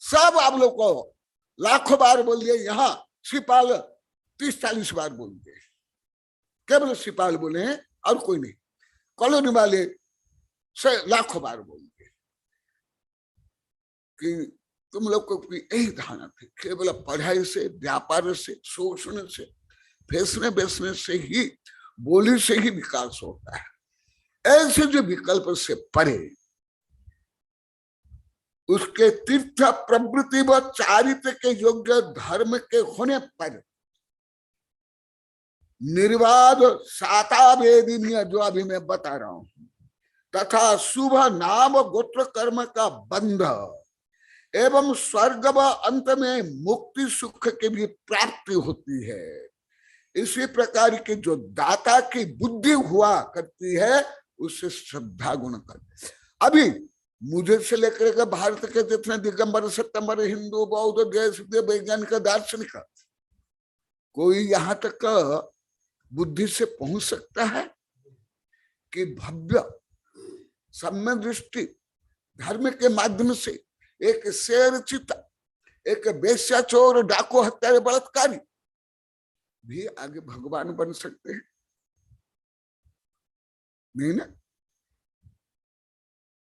सब आप लोग को लाखों बार बोल दिए, यहाँ सिपाल 30-40 बार बोल दिए, केवल सिपाल बोले हैं और कोई नहीं। कॉलोनी वाले से लाखों बार बोल दिए कि तुम लोग को यही धारणा थी, केवल पढ़ाई से, व्यापार से, शोषण से, फैसने बेचने से ही, बोली से ही विकास होता है। ऐसे जो विकल्प से परे उसके तीर्थ प्रवृत्ति व चारित्र के योग्य धर्म के होने पर निर्वाद सातावेदिनीय, जो अभी मैं बता रहा हूं, तथा शुभ नाम गोत्र कर्म का बंध एवं स्वर्ग व अंत में मुक्ति सुख की भी प्राप्ति होती है। इसी प्रकार की जो दाता की बुद्धि हुआ करती है, उससे श्रद्धा गुण करती। अभी मुझे से लेकर के भारत के जितने दिगंबर, सितंबर, हिंदू, बौद्ध, देश वैज्ञानिक, दार्शनिक, कोई यहाँ तक बुद्धि से पहुंच सकता है कि भव्य सम्य दृष्टि धर्म के माध्यम से एक शेर चिता, एक बेश्या, चोर, डाकू, हत्यारे, बलात्कारी भी आगे भगवान बन सकते हैं? नहीं ना।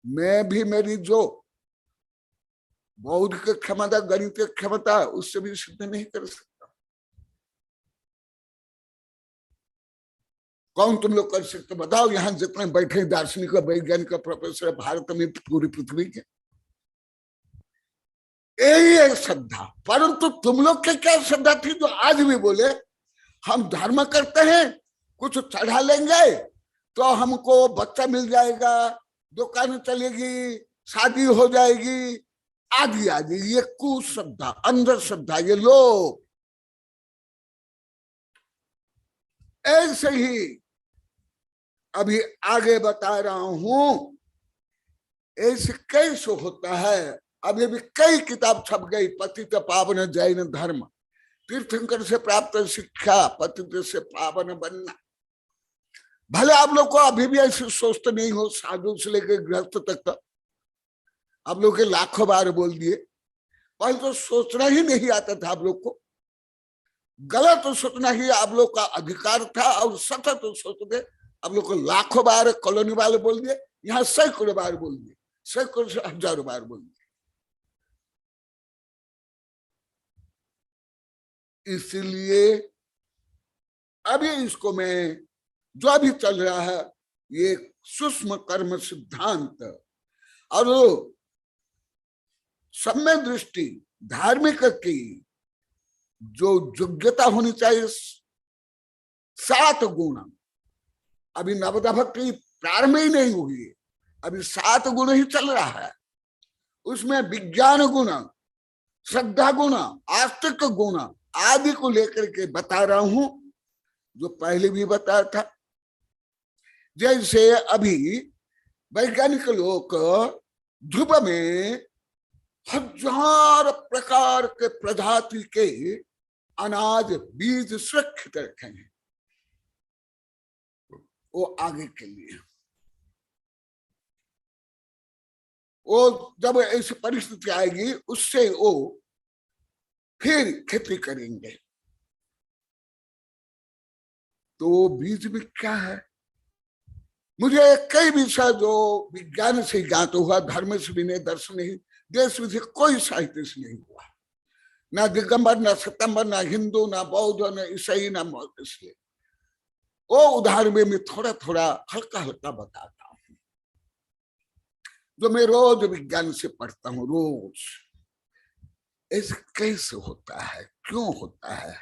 मैं भी मेरी जो बौद्धिक क्षमता, गणित क्षमता, उससे भी सिद्ध नहीं कर सकता। कौन तुम लोग कर सकते बताओ? यहाँ जितने बैठे दार्शनिक, वैज्ञानिक, प्रोफेसर भारत में, पूरी पृथ्वी के, यही है श्रद्धा। परंतु तुम लोग के क्या श्रद्धा थी जो आज भी बोले हम धर्म करते हैं, कुछ चढ़ा लेंगे तो हमको बच्चा मिल जाएगा, दुकान चलेगी, शादी हो जाएगी, आदि आदि। ये कुश्रद्धा, अंधश्रद्धा, ये लोग ऐसे ही अभी आगे बता रहा हूं, ऐसे कैसे होता है। अभी भी कई किताब छप गई, पतित पावन जैन धर्म, तीर्थंकर से प्राप्त शिक्षा, पतित से पावन बनना। भले आप लोग को अभी भी ऐसे सोचते नहीं हो, साधु से लेकर गृहस्थ तक आप लोग के लाखों बार बोल दिए, पहले तो सोचना ही नहीं आता था आप लोग को। गलत तो सोचना ही आप लोग का अधिकार था, और सतत तो सोचते आप लोग को लाखों बार कॉलोनी वाले बोल दिए, यहाँ सैकड़ों बार बोल दिए, सैकड़ों से हजारों बार बोल दिए। इसलिए अभी इसको मैं, जो अभी चल रहा है ये सूक्ष्म कर्म सिद्धांत और सम्य दृष्टि धार्मिक की जो योग्यता होनी चाहिए, 7 गुण, अभी नवदा भक्ति प्रारंभ ही नहीं हुई है, अभी 7 गुण ही चल रहा है। उसमें विज्ञान गुण, श्रद्धा गुण, आस्तिक गुण आदि को लेकर के बता रहा हूं, जो पहले भी बताया था। जैसे अभी वैज्ञानिक लोग ध्रुव में 1000 प्रकार के प्रजाति के अनाज, बीज सुरक्षित रखे हैं, वो आगे के लिए। वो जब ऐसी परिस्थिति आएगी, उससे वो फिर खेती करेंगे। तो बीज में क्या है, मुझे कई विषय जो विज्ञान से ज्ञात हुआ, धर्म से भी नहीं, दर्शन नहीं, देश विधि कोई साहित्य से नहीं हुआ, ना दिगंबर, ना सितंबर, ना हिंदू, ना बौद्ध, ना ईसाई, ना इसलिए वो उदाहरण में मैं थोड़ा थोड़ा हल्का हल्का बताता हूँ, जो मैं रोज विज्ञान से पढ़ता हूँ रोज। ऐसे कैसे होता है, क्यों होता है,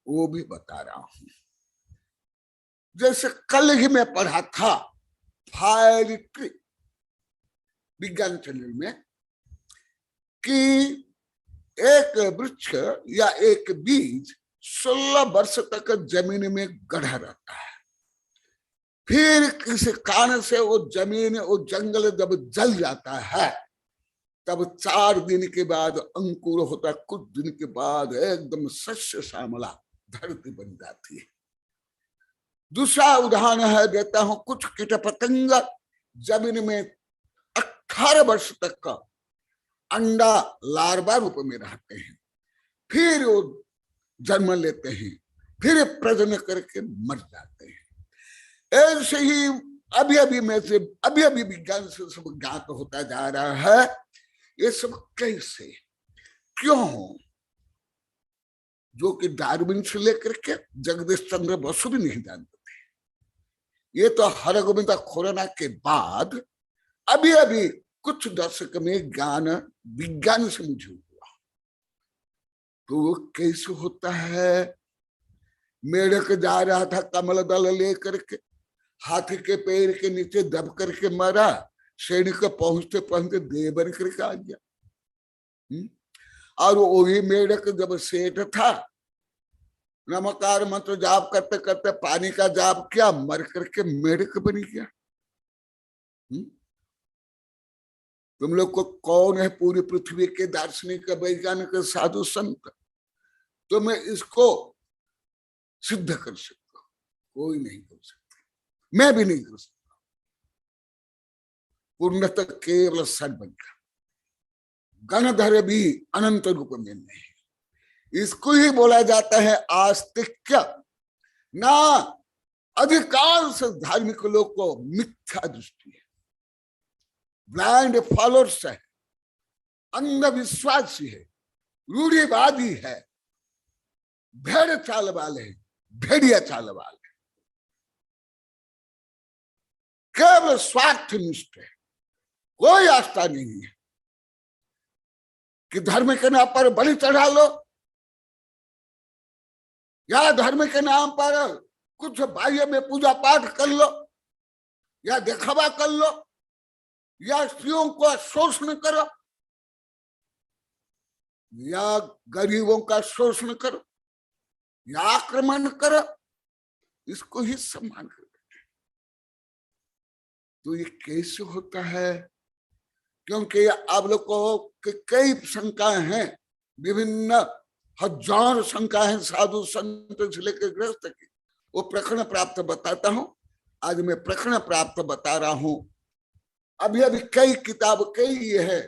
वो भी बता रहा हूं। जैसे कल ही मैं पढ़ा था फायर ट्री विज्ञान चैनल में कि एक वृक्ष या एक बीज 16 वर्ष तक जमीन में गढ़ा रहता है, फिर किसी कारण से वो जमीन, वो जंगल जब जल जाता है तब 4 दिन के बाद अंकुर होता, कुछ दिन के बाद एकदम शस्य श्यामला धरती बन जाती है। दूसरा उदाहरण है देता हूं, कुछ कीट पतंग जमीन में 18 वर्ष तक का अंडा लार्वा रूप में रहते हैं, फिर वो जन्म लेते हैं, फिर प्रजनन करके मर जाते हैं। ऐसे ही अभी विज्ञान से सब ज्ञात होता जा रहा है। ये सब कैसे, क्यों, जो कि डार्विन से लेकर के जगदीश चंद्र बसु भी नहीं जानते थे। ये तो हरगोविंद खुराना के बाद अभी कुछ दशक में ज्ञान विज्ञान से मुझे हुआ। तो वो कैसे होता है? मेढक जा रहा था कमल दल लेकर के, हाथी के पैर के नीचे दब करके मरा, सैनिक पहुंचते पहुंचते देह बन करके आ गया। और वही मेढक जब सेठ था, नमकार मंत्र जाप करते करते पानी का जाप किया, मर करके मेढक बन गया। तुम लोग को कौन है पूरी पृथ्वी के दार्शनिक वैज्ञानिक साधु संत तो मैं इसको सिद्ध कर सकता? कोई नहीं कर सकता, मैं भी नहीं कर सकता। पूर्णतः केवल सर्वज्ञ गणधर भी अनंत रूप में नहीं। इसको ही बोला जाता है आस्तिक्य। ना अधिकांश धार्मिक लोग को मिथ्या दृष्टि है, ब्लाइंड फॉलोअर्स है, अंधविश्वासी है, रूढ़िवादी है, भेड़ चाल वाले हैं, भेड़िया चाल वाले, केवल स्वार्थनिष्ठ है, कोई आस्था नहीं है कि धर्म के नाम पर बलि चढ़ा लो या धर्म के नाम पर कुछ बाह्य में पूजा पाठ कर लो या दिखावा कर लो या स्त्रियों को शोषण करो या गरीबों का शोषण करो या आक्रमण करो, इसको ही सम्मान करो। तो ये कैसे होता है? क्योंकि आप लोग को कई शंकाएं हैं, विभिन्न हजार शंकाएं साधु संत से लेकर गृहस्थ की। वो प्रकरण प्राप्त बताता हूं। आज मैं प्रकरण प्राप्त बता रहा हूं। अभी कई किताब कई ये है,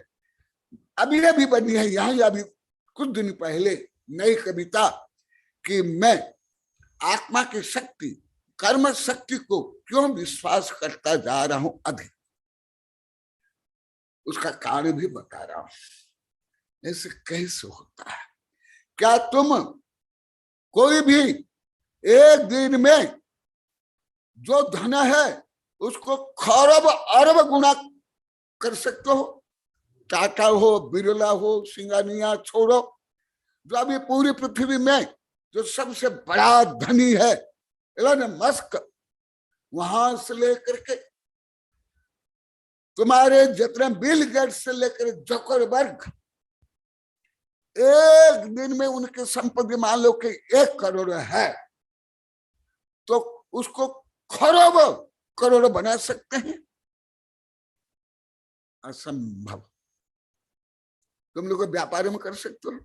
अभी बनी है यहाँ। अभी कुछ दिन पहले नई कविता कि मैं आत्मा की शक्ति, कर्म शक्ति को क्यों विश्वास करता जा रहा हूं अधिक, उसका कारण भी बता रहा हूं। ऐसे कैसे होता है? क्या तुम कोई भी एक दिन में जो धन है उसको खरब अरब गुना कर सकते हो? टाटा हो, बिरला हो, सिंगानिया छोड़ो, जो अभी पूरी पृथ्वी में जो सबसे बड़ा धनी है एलन मस्क, वहां से लेकर के तुम्हारे जितने बिल गेट्स से लेकर जकरबर्ग, एक दिन में उनके संपत्ति मान लो कि 1 करोड़ है तो उसको खरब करोड़ बना सकते हैं? असंभव। तुम लोग व्यापार में कर सकते हो,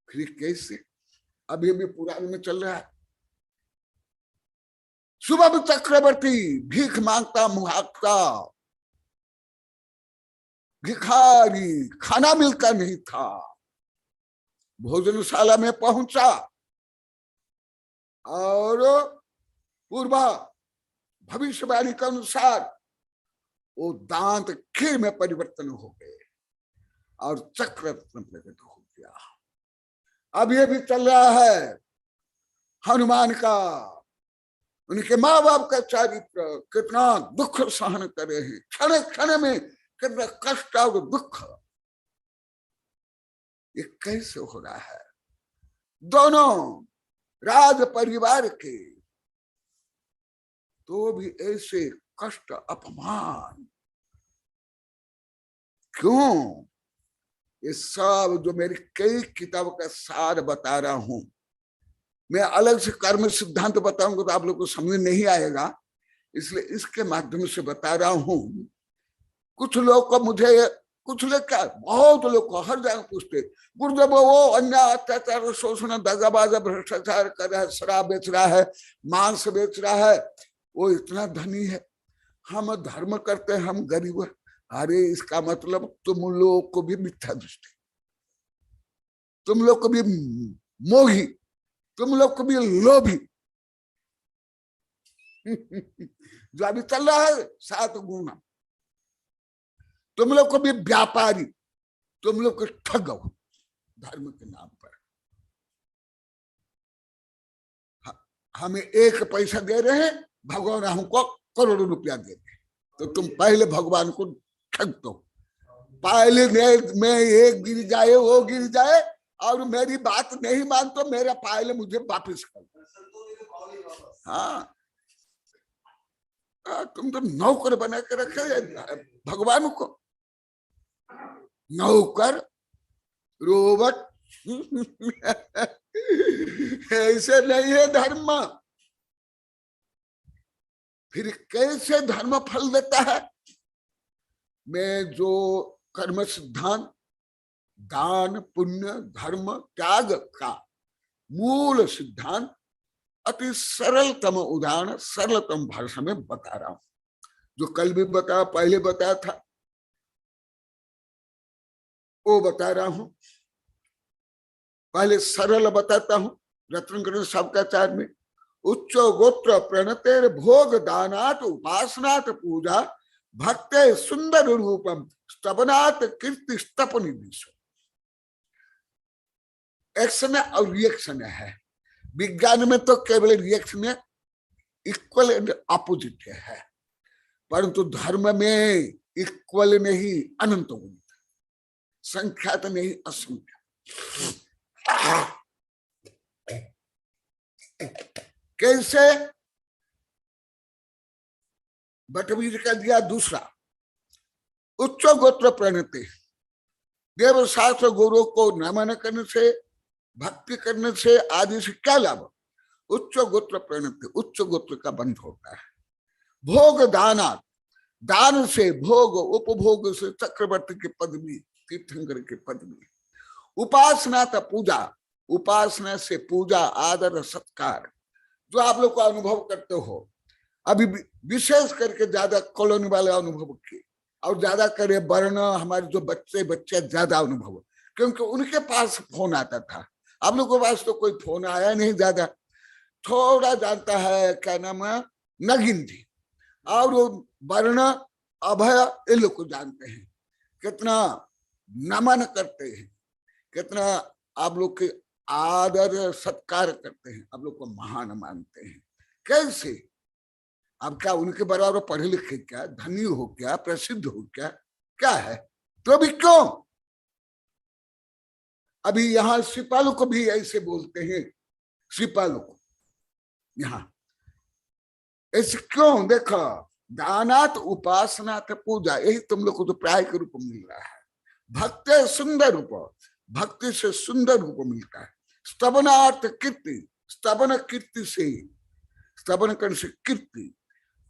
फिर कैसे? अभी भी पुराण में चल रहा है, सुबह चक्रवर्ती भीख मांगता मुहाकता, भिखारी, खाना मिलता नहीं था, भोजनशाला में पहुंचा और पूर्वा भविष्यवाणी के अनुसार वो दांत खीर में परिवर्तन हो गए और चक्र प्रकट हो गया। अब ये भी चल रहा है हनुमान का, उनके माँ बाप का चरित्र कितना दुख सहन करे हैं, क्षण क्षण में कितना कष्ट और दुख। ये कैसे हो रहा है? दोनों राज परिवार के तो भी ऐसे कष्ट अपमान क्यों? ये सब जो मेरी कई किताब का सार बता रहा हूं, मैं अलग से कर्म सिद्धांत बताऊंगा तो आप लोग को समझ नहीं आएगा, इसलिए इसके माध्यम से बता रहा हूं। कुछ लोग को मुझे, कुछ लोग क्या, बहुत लोग को हर जगह पूछते, गुरुदेव वो अन्याय अत्याचार शोषण दगाबाज भ्रष्टाचार कर रहा है, शराब बेच रहा है, मांस बेच रहा है, वो इतना धनी है, हम धर्म करते हैं, हम गरीब। अरे इसका मतलब तुम लोग को भी मिथ्या दृष्टि, तुम लोग को भी मोही, तुम लोग को भी लोभी जो अभी चल रहा है 7 गुना, तुम लोग को भी व्यापारी, तुम लोग को ठग धर्म के नाम पर। हमें 1 पैसा दे रहे हैं, भगवान हमको करोड़ों रुपया दे रहे हैं, तो तुम पहले भगवान को ठग दो। पहले मैं एक गिर जाए, वो गिर जाए, और मेरी बात नहीं मान तो मेरा पहले मुझे वापिस कर। हाँ, तुम तो नौकर बना के रखे भगवान को, नौकर रोबोट ऐसे नहीं है धर्म। फिर कैसे धर्म फल देता है? मैं जो कर्म सिद्धांत, दान पुण्य धर्म त्याग का मूल सिद्धांत अति सरलतम उदाहरण, सरलतम भाषा में बता रहा हूं, जो कल भी बताया, पहले बताया था, वो बता रहा हूं। पहले सरल बताता हूं। रत्नगढ़ शब्दाचार्य में उच्च गोत्र प्रणतेर भोग दानात उपासनात पूजा भक्ते सुंदर रूपम स्तपनात कीर्ति स्तपनी विश्व। एक्शन और रिएक्शन है। विज्ञान में तो केवल रिएक्शन इक्वल एंड अपोजिट है, परंतु धर्म में इक्वल नहीं अनंत गुण, संख्यात नहीं असंख्य। कैसे? बटवीर का दिया दूसरा, उच्च गोत्र प्रणति, देव शास्त्र गुरु को नमन करने से, भक्ति करने से आदि से क्या लाभ? उच्च गोत्र प्रणति, उच्च गोत्र का बंध होता है। भोग दाना, दान से भोग, उपभोग से चक्रवर्ती की पदवी, तीर्थंकर की पदवी। उपासना था पूजा, उपासना से पूजा आदर सत्कार, जो आप लोग को अनुभव करते हो। अभी विशेष करके ज्यादा कॉलोनी वाले अनुभव किए, और ज्यादा करे वर्ण हमारे जो बच्चे ज्यादा अनुभव, क्योंकि उनके पास फोन आता था। आप लोगों के पास तो कोई फोन आया नहीं ज्यादा, थोड़ा जानता है, क्या नाम है, नगिन जी, और वर्ण अभय, इन लोग को जानते हैं। कितना नमन करते हैं, कितना आप लोग के आदर सत्कार करते हैं, आप लोग को महान मानते हैं। कैसे? अब क्या उनके बराबर पढ़े लिखे क्या, धनी हो क्या, प्रसिद्ध हो क्या, क्या है? तो अभी क्यों? अभी यहाँ सिपालू को भी ऐसे बोलते हैं, सिपालू को यहाँ ऐसे क्यों? देखो, दानात उपासनात पूजा, यही तुम लोग को तो प्राय के रूप मिल रहा है। भक्ति सुंदर रूप, भक्ति से सुंदर रूप मिलता है। स्तवनार्थ कीर्ति, स्तवन कीर्ति से, स्तवन करने से कीर्ति।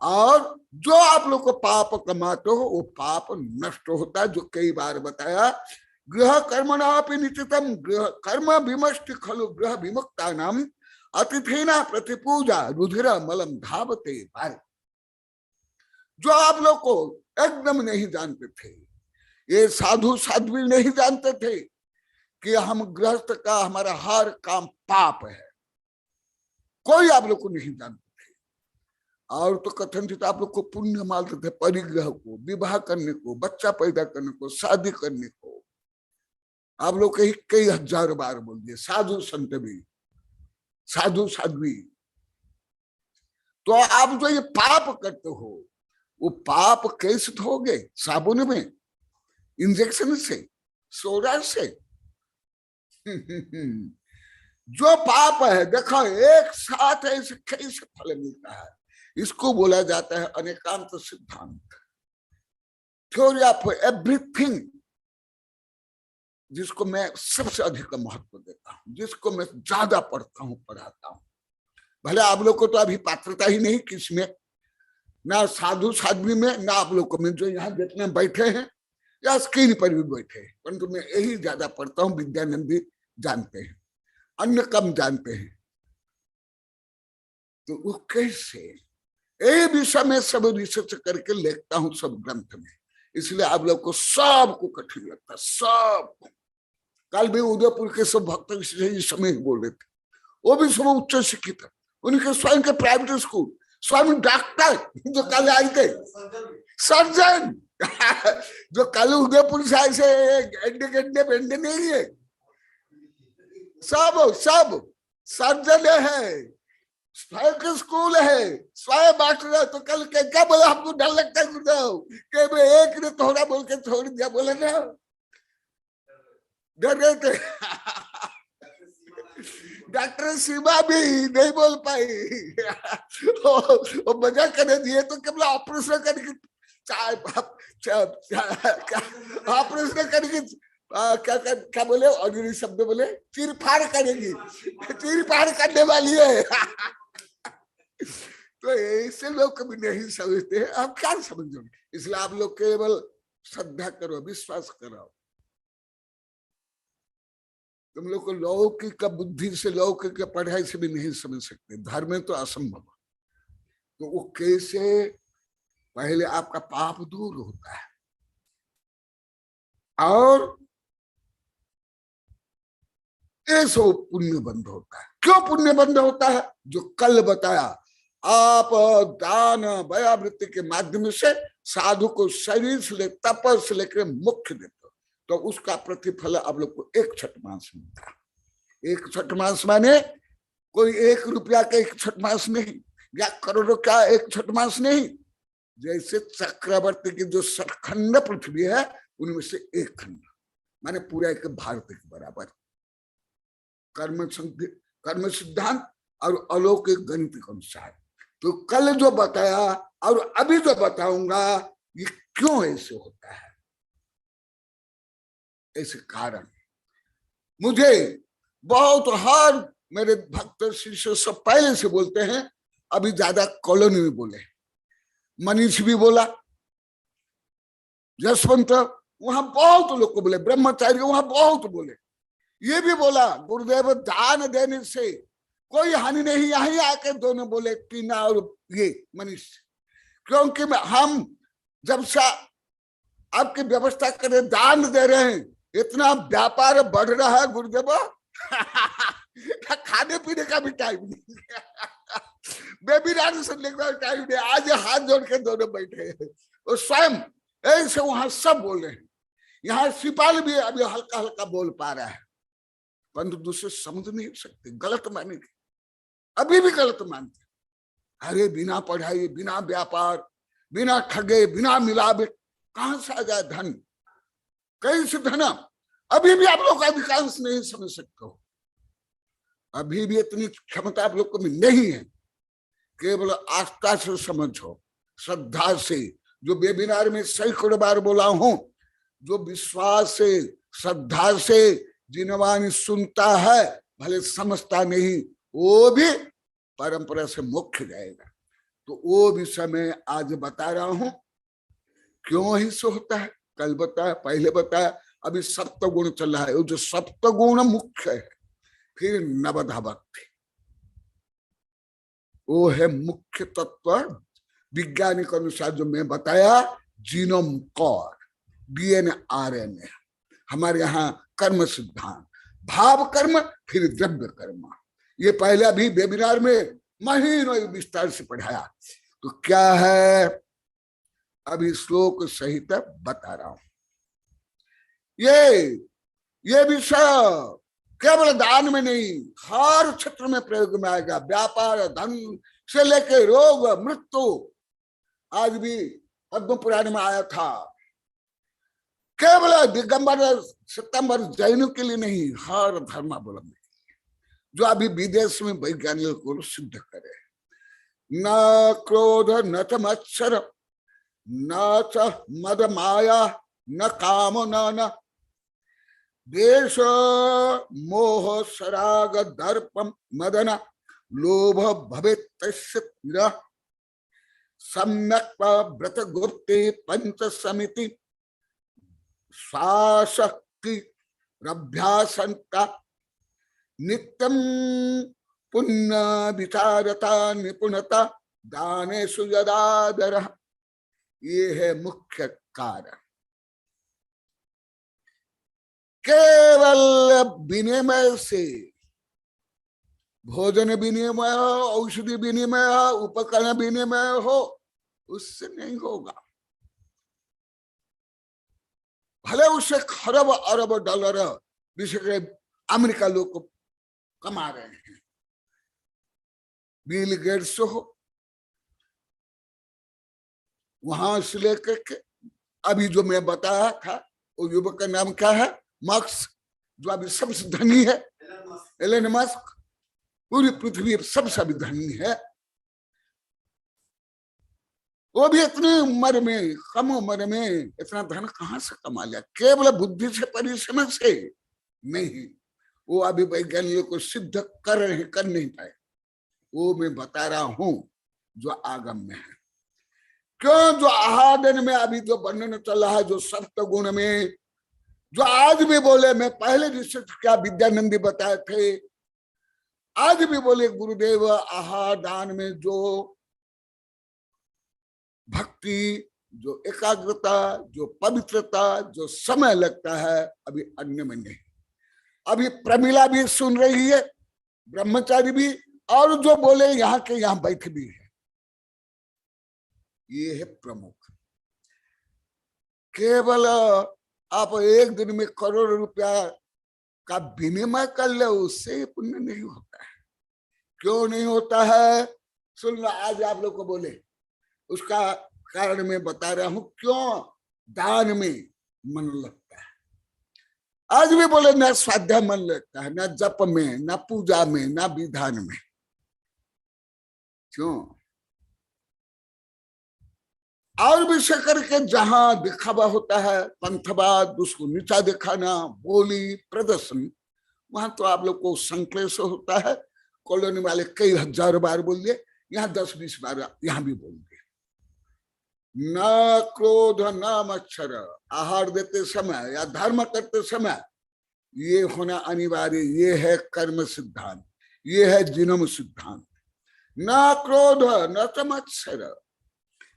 और जो आप लोग को पाप कमाते हो वो पाप नष्ट होता है, जो कई बार बताया। गृह कर्मणापि निचितम गृह कर्म विमष्टि खलु गृह विमुक्ता नाम अतिथिना प्रतिपूजा रुधिर मलम धावते भाई। जो आप लोग को एकदम नहीं जानते थे, ये साधु साध्वी नहीं जानते थे कि हम गृहस्थ का हमारा हर काम पाप है, कोई आप लोग को नहीं जानते थे। और तो कथनचित आप लोग को पुण्य मानते थे, परिग्रह को, विवाह करने को, बच्चा पैदा करने को, शादी करने को। आप लोग कई हजार बार बोल दिए साधु संत भी, साधु साध्वी। तो आप जो ये पाप करते हो, वो पाप कैसे धोगे? साबुन में, इंजेक्शन से, सोडा से। जो पाप है, देखो एक साथ ऐसे कैसे फल मिलता है। इसको बोला जाता है अनेकांत सिद्धांत, थ्योरी ऑफ एवरीथिंग, जिसको मैं सबसे अधिक महत्व देता हूं, जिसको मैं ज्यादा पढ़ता हूं, पढ़ाता हूं। भले आप लोग को तो अभी पात्रता ही नहीं किसमें, ना साधु साध्वी में, ना आप लोग में जो यहाँ जितने बैठे हैं या स्क्रीन पर भी बैठे हैं, परंतु मैं यही ज्यादा पढ़ता हूँ, विद्यानंदी जानते हैं, अन्य कम जानते हैं। तो वो कैसे ये विषय में सब रिसर्च करके लिखता हूँ सब ग्रंथ में, इसलिए आप लोग को सबको कठिन लगता है, सब। कल भी उदयपुर के सब भक्त इस समय बोल रहे थे, वो भी सब उच्च शिक्षित है, उनके स्वयं के प्राइवेट स्कूल, स्वयं डॉक्टर जो कल आए थे, सर्जन जो कल उदयपुर से आए से गड्ढे बेंडे नहीं है, सब सर्जन है, स्वयं का स्कूल है, स्वयं डॉक्टर है। तो कल क्या बोला, हमको डर लगता है कि मैं एक ने थोड़ा बोल के छोड़ दिया, बोले ना डर गए थे। डॉक्टर सीमा भी नहीं बोल पाई, वो मजाक करने दिए तो केवल ऑपरेशन करके ऑपरेशन करके क्या बोले, और शब्द बोले चीर फाड़ करेगी, चीर फाड़ करने वाली है। तो ऐसे लोग कभी नहीं समझते, आप क्या समझोगे? इसलिए आप लोग केवल श्रद्धा करो, विश्वास करो। तुम लोग को लौकिक का बुद्धि से, लौकिक के पढ़ाई से भी नहीं समझ सकते, धर्म में तो असंभव। तो वो कैसे, पहले आपका पाप दूर होता है और ऐसा पुण्य बंद होता है। क्यों पुण्य बंद होता है? जो कल बताया, आप दान भयावृत्ति के माध्यम से साधु को शरीर से ले, तपस से लेकर मुख्य देते हो, तो उसका प्रतिफल आप लोग को 1 छठ मास मिलता है। 1 छठ मास माने कोई 1 रुपया का 1 छठ मास नहीं, या करोड़ों का 1 छठ मास नहीं। जैसे चक्रवर्ती की जो खंड पृथ्वी है, उनमें से 1 खंड माने पूरा एक भारत के बराबर। कर्म सिद्धांत और अलौकिक गणित के अनुसार। तो कल जो बताया और अभी जो बताऊंगा, ये क्यों ऐसे होता है, ऐसे कारण मुझे बहुत, हर मेरे भक्त शिष्य सब पहले से बोलते हैं, अभी ज्यादा कॉलोनी में बोले, मनीष भी बोला, जसवंत वहां बहुत लोग को बोले, ब्रह्मचारी वहां बहुत बोले, ये भी बोला गुरुदेव दान देने से कोई हानि नहीं। यहीं आके दोनों बोले, टीना और ये मनीष, क्योंकि हम जब से आपकी व्यवस्था करे, दान दे रहे हैं, इतना व्यापार बढ़ रहा है गुरुदेव, खाने पीने का भी टाइम नहीं, बेबी सुनने का टाइम नहीं। आज हाथ जोड़ के दोनों बैठे हैं और स्वयं ऐसे वहां सब बोल रहे हैं। यहाँ सिपाल भी अभी हल्का हल्का बोल पा रहा है, परंतु दूसरे समझ नहीं सकते, गलत मानेंगे, अभी भी गलत मानते। अरे बिना पढ़ाई, बिना व्यापार, बिना ठगे, बिना मिलावे कहां से आ जाए धन, कैसे धन? अभी भी आप लोग अधिकांश नहीं समझ सकते हो, अभी भी इतनी क्षमता आप लोग को नहीं है। केवल आस्था से समझो, श्रद्धा से, जो वेबिनार में सैकड़ों बार बोला हूं, जो विश्वास से, श्रद्धा से जिनवानी सुनता है, भले समझता नहीं, वो भी परंपरा से मुख्य जाएगा। तो वो विषय मैं आज बता रहा हूं, क्यों ही से होता है। कल बताया, पहले बताया, अभी सप्तगुण चल रहा है, वो जो सप्तगुण मुख्य है, फिर नवधा भक्ति, वो है मुख्य तत्व। वैज्ञानिक अनुसार जो मैं बताया, जीनोम कोड, DNA-RNA, हमारे यहाँ कर्म सिद्धांत, भाव कर्म फिर द्रव्य कर्म, ये पहले अभी वेबिनार में महीनों विस्तार से पढ़ाया। तो क्या है, अभी श्लोक सहित बता रहा हूं। ये विषय केवल दान में नहीं, हर क्षेत्र में प्रयोग में आएगा। व्यापार, धन से लेकर रोग, मृत्यु, आज भी पद्म पुराण में आया था। केवल दिगंबर सितंबर जैनों के लिए नहीं, हर धर्मावलंबी जो अभी विदेश में वैज्ञानिक को सिद्ध करे, न क्रोध, न च मत्सर, न च मद माया, न काम, न देश मोह सराग दर्पम मदन लोभ भवेत् तस्य सम्यक व्रत गुप्ते पंच समिति स्वाशक्ति अभ्यासंता नित्यम पुण्य विचारता निपुणता दानेषु यदादरः। ये है मुख्य कारण। केवल विनिमय से, भोजन विनिमय हो, औषधि विनिमय हो, उपकरण विनिमय हो, उससे नहीं होगा। भले उससे खरब अरब डॉलर विश्व के अमेरिका लोग कमा रहे हैं, बिल गेट्स हो, वहां से लेकर के अभी जो मैं बताया था वो युवक का नाम क्या है, मार्क्स, जो अभी सबसे धनी है, एलन मस्क, पूरी पृथ्वी सबसे अभी धनी है। वो भी इतनी उम्र में, कम उम्र में इतना धन कहां से कमा लिया? केवल बुद्धि से, परिश्रम से नहीं। वो अभी वैज्ञानिकों को सिद्ध कर रहे, कर नहीं पाए। वो मैं बता रहा हूं जो आगम में है। क्यों? जो आहादन में अभी जो वर्णन चल रहा है, जो सप्त गुण में, जो आज भी बोले, मैं पहले रिसर्च क्या विद्यानंदी बताए थे, आज भी बोले गुरुदेव, आहार दान में जो भक्ति, जो एकाग्रता, जो पवित्रता, जो समय लगता है, अभी अन्य में नहीं। अभी प्रमिला भी सुन रही है, ब्रह्मचारी भी, और जो बोले यहाँ के यहाँ बैठ भी है। ये है प्रमुख। केवल आप एक दिन में करोड़ रुपया का विनिमय कर ले, उससे पुण्य नहीं होता है। क्यों नहीं होता है? सुन लो, आज आप लोग को बोले, उसका कारण मैं बता रहा हूं। क्यों दान में मन लगता है? आज भी बोले न स्वाध्याय मन लगता है, न जप में, न पूजा में, न विधान में। क्यों? और विषय करके जहां दिखावा होता है, पंथवाद, उसको नीचा दिखाना, बोली, प्रदर्शन, वहां तो आप लोग को संक्लेश होता है। कॉलोनी वाले कई हजार बार बोल दिए, यहाँ 10-20 बार यहाँ भी बोल दिए। न क्रोध न मच्छर। आहार देते समय या धर्म करते समय ये होना अनिवार्य। ये है कर्म सिद्धांत, ये है जिनम सिद्धांत। न क्रोध न च मच्छर।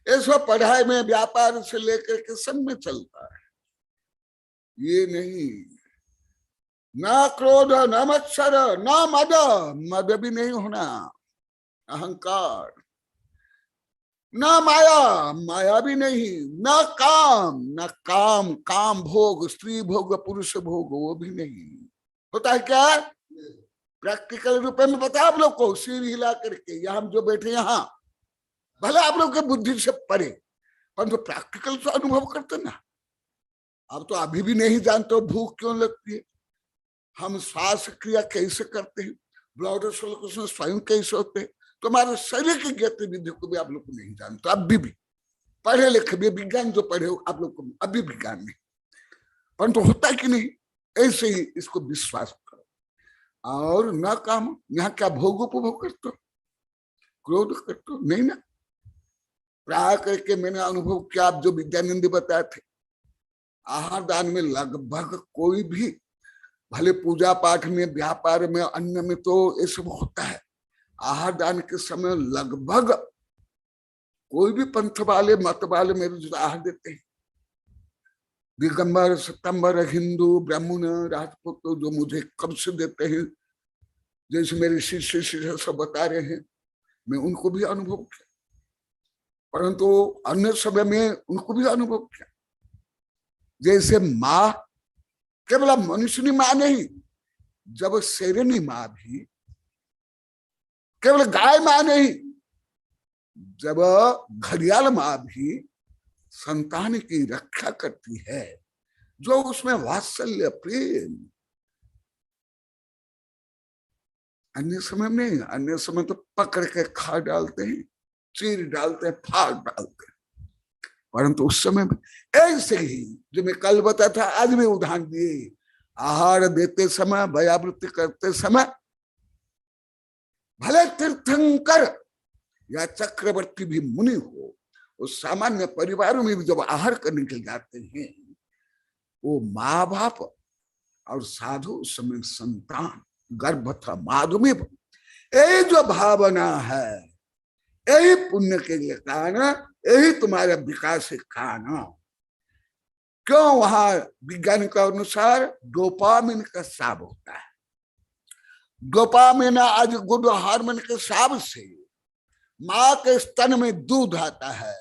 ऐसा पढ़ाई में, व्यापार से लेकर के सब में चलता है। ये नहीं। न क्रोध न मत्सर न मद। मद भी नहीं होना, अहंकार। न माया, माया भी नहीं। न काम, न काम, काम भोग, स्त्री भोग, पुरुष भोग, वो भी नहीं होता है। क्या प्रैक्टिकल रूप में बता आप लोग को, सिर हिला करके। यहाँ जो बैठे, यहाँ भले आप लोग के बुद्धि से परे, पर तो प्रैक्टिकल तो अनुभव करते ना। अब तो अभी भी नहीं जानते हो भूख क्यों लगती है, हम श्वास क्रिया कैसे करते हैं, ब्लड सर्कुलेशन स्वयं कैसे होते हैं। तो हमारे शरीर की गतिविधि को भी आप लोग को नहीं जानते। अभी भी पढ़े लिखे भी, विज्ञान जो पढ़े हो आप लोग को अभी विज्ञान नहीं, परंतु तो होता कि नहीं, ऐसे ही इसको विश्वास करो। और न काम, यहाँ क्या भोग उपभोग करते हो, क्रोध करते हो? नहीं ना। प्राय करके मैंने अनुभव किया, आप जो विद्यानंदी बताए थे, आहार दान में लगभग कोई भी, भले पूजा पाठ में, व्यापार में, अन्य में तो ये सब होता है। आहार दान के समय लगभग कोई भी पंथ वाले, मत वाले मेरे जो आहार देते हैं, दिगंबर, सितंबर, हिंदू, ब्राह्मण, राजपूत, जो मुझे कब से देते हैं, जैसे मेरे शिष्य सब बता रहे हैं, मैं उनको भी अनुभव किया। परंतु अन्य समय में उनको भी अनुभव किया। जैसे माँ, केवल मनुष्य माँ नहीं, जब शेरनी माँ भी, केवल गाय माँ नहीं, जब घड़ियाल माँ भी संतान की रक्षा करती है, जो उसमें वात्सल्य, प्रेम। अन्य समय में, अन्य समय तो पकड़ के खा डालते हैं, चीर डालते हैं, फाड़ डालते हैं। परंतु उस समय में ऐसे ही, जो मैं कल बताया था, आज भी उदाहरण दिए, आहार देते समय, भयावृत्ति करते समय, भले तीर्थंकर या चक्रवर्ती भी मुनि हो, वो सामान्य परिवारों में भी जब आहार करने के जाते हैं, वो माँ बाप और साधु समय संतान गर्भ था माधुमी, यही जो भावना है, यही पुण्य के लिए कारण, यही तुम्हारा विकास है कारण। क्यों? वहां विज्ञान के अनुसार डोपामिन का स्राव होता है। डोपामिन आज गुड हार्मोन के स्राव से माँ के स्तन में दूध आता है,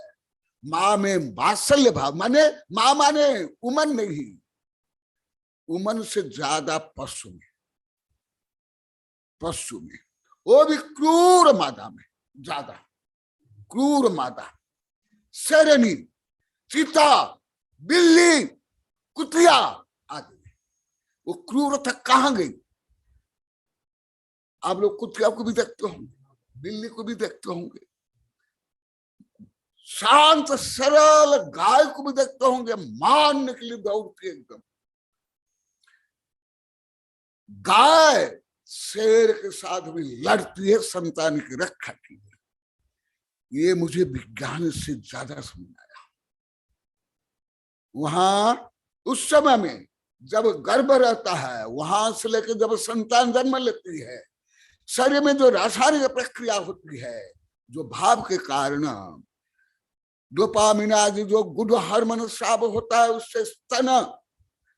माँ में वात्सल्य भाव, माने माँ माने उमन नहीं, उमन से ज्यादा पशु में, पशु में, वो भी क्रूर मादा में ज्यादा, क्रूर मादा, शेरनी, चीता, बिल्ली, कुतिया आदि, वो क्रूरता कहाँ गई? आप लोग कुतिया को भी देखते होंगे, बिल्ली को भी देखते होंगे, शांत सरल गाय को भी देखते होंगे, मारने के लिए दौड़ती है एकदम। गाय शेर के साथ भी लड़ती है संतान की रक्षा के लिए। ये मुझे विज्ञान से ज्यादा समझ आया। वहां उस समय में जब गर्भ रहता है, वहां से लेकर जब संतान जन्म लेती है, शरीर में जो रासायनिक प्रक्रिया होती है, जो भाव के कारण डोपामिन आदि जो गुड हार्मोन स्राव होता है, उससे स्तन